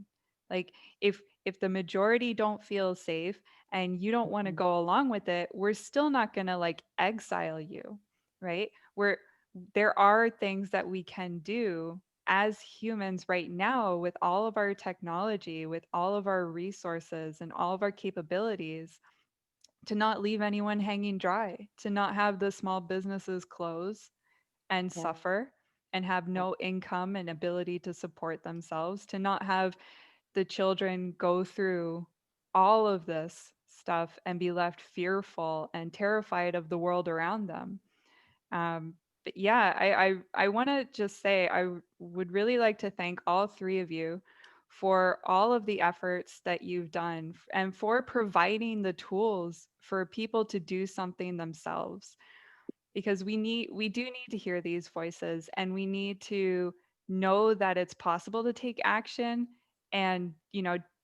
Like, if the majority don't feel safe and you don't want to go along with it, we're still not going to like exile you, right? There are things that we can do as humans right now with all of our technology, with all of our resources and all of our capabilities, to not leave anyone hanging dry, to not have the small businesses close and suffer and have no income and ability to support themselves, to not have the children go through all of this stuff and be left fearful and terrified of the world around them. But yeah, I want to just say would really like to thank all three of you for all of the efforts that you've done and for providing the tools for people to do something themselves, because we do need to hear these voices, and we need to know that it's possible to take action. And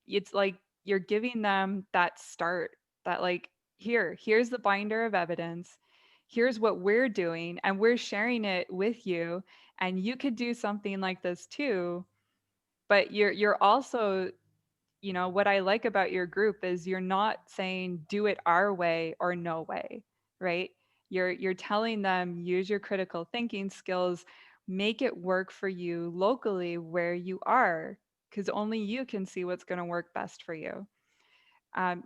it's like you're giving them that start, that like, here's the binder of evidence, here's what we're doing, and we're sharing it with you, and you could do something like this too. But you're also, what I like about your group is you're not saying do it our way or no way, right? You're telling them use your critical thinking skills, make it work for you locally where you are, because only you can see what's going to work best for you.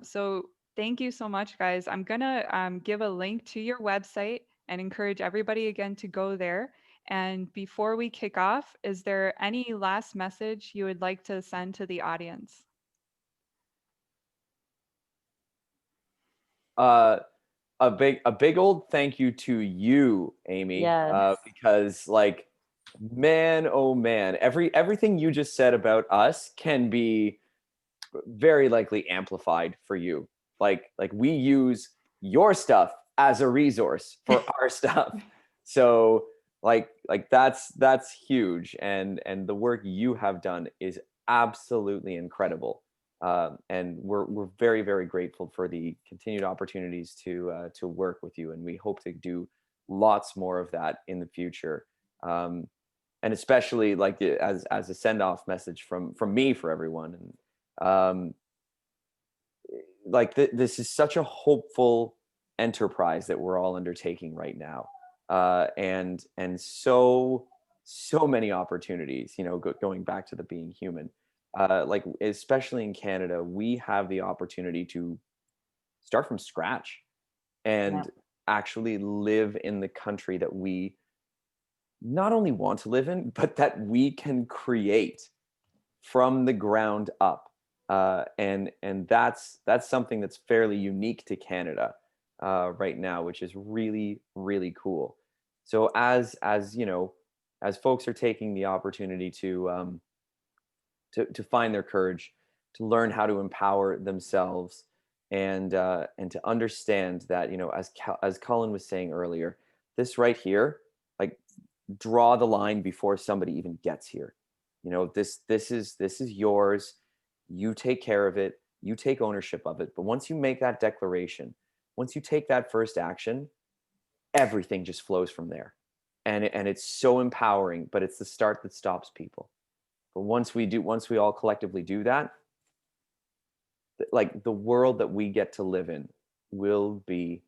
So thank you so much, guys. I'm gonna give a link to your website and encourage everybody again to go there. And before we kick off, is there any last message you would like to send to the audience? A big old thank you to you, Amy, because like, man, oh man, everything you just said about us can be very likely amplified for you. Like we use your stuff as a resource for our stuff. So like that's huge, and the work you have done is absolutely incredible. And we're very, very grateful for the continued opportunities to work with you, and we hope to do lots more of that in the future. And especially like as a send off message from me for everyone. And like this is such a hopeful enterprise that we're all undertaking right now, and so many opportunities. Going back to the being human. Like especially in Canada, we have the opportunity to start from scratch and actually live in the country that we not only want to live in, but that we can create from the ground up. And that's something that's fairly unique to Canada right now, which is really, really cool. So as folks are taking the opportunity to find their courage, to learn how to empower themselves, and to understand that, as Cullen was saying earlier, this right here, like draw the line before somebody even gets here. You know, this is yours. You take care of it. You take ownership of it. But once you make that declaration, once you take that first action, everything just flows from there. And it's so empowering, but it's the start that stops people. But once we all collectively do that, like the world that we get to live in will be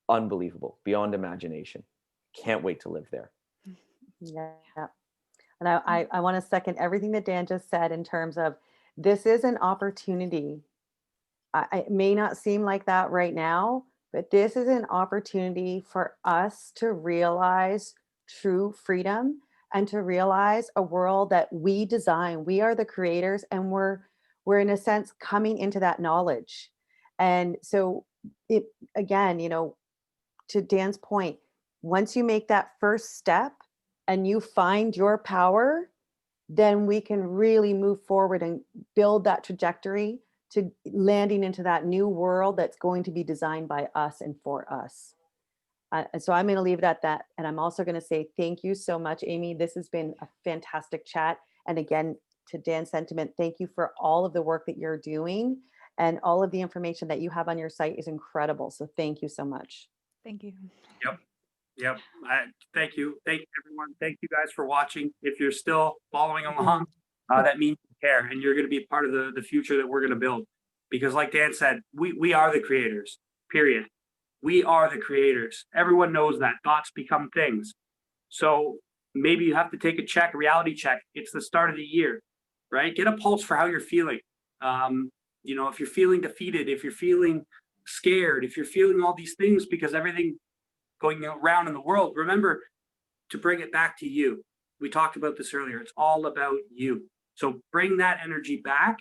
unbelievable, beyond imagination. Can't wait to live there. Yeah. And I want to second everything that Dan just said in terms of this is an opportunity. It may not seem like that right now, but this is an opportunity for us to realize true freedom and to realize a world that we design. We are the creators, and we're in a sense coming into that knowledge. And so it, again, you know, to Dan's point, once you make that first step and you find your power, then we can really move forward and build that trajectory to landing into that new world that's going to be designed by us and for us. And so I'm going to leave it at that. And I'm also going to say thank you so much, Amy. This has been a fantastic chat. And again, to Dan's sentiment, thank you for all of the work that you're doing, and all of the information that you have on your site is incredible. So thank you so much. Thank you. Yep. Thank you. Thank you, everyone. Thank you guys for watching. If you're still following along, that means you care, and you're going to be part of the future that we're going to build. Because like Dan said, we are the creators, period. We are the creators. Everyone knows that. Thoughts become things. So maybe you have to take a reality check. It's the start of the year, right? Get a pulse for how you're feeling. You know, if you're feeling defeated, if you're feeling scared, if you're feeling all these things because everything going around in the world, remember to bring it back to you. We talked about this earlier. It's all about you. So bring that energy back,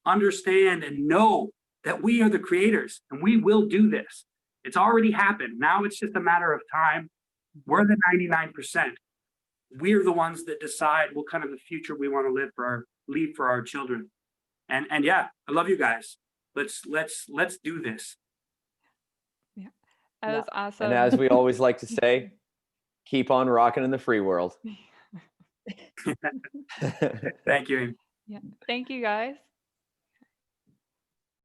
understand and know that we are the creators and we will do this. It's already happened. Now it's just a matter of time. We're the 99%. We're the ones that decide what kind of a future we want to leave for our children. And yeah, I love you guys. Let's do this. Yeah, that was awesome. And as we always like to say, keep on rocking in the free world. Thank you, Amy. Yeah, thank you guys.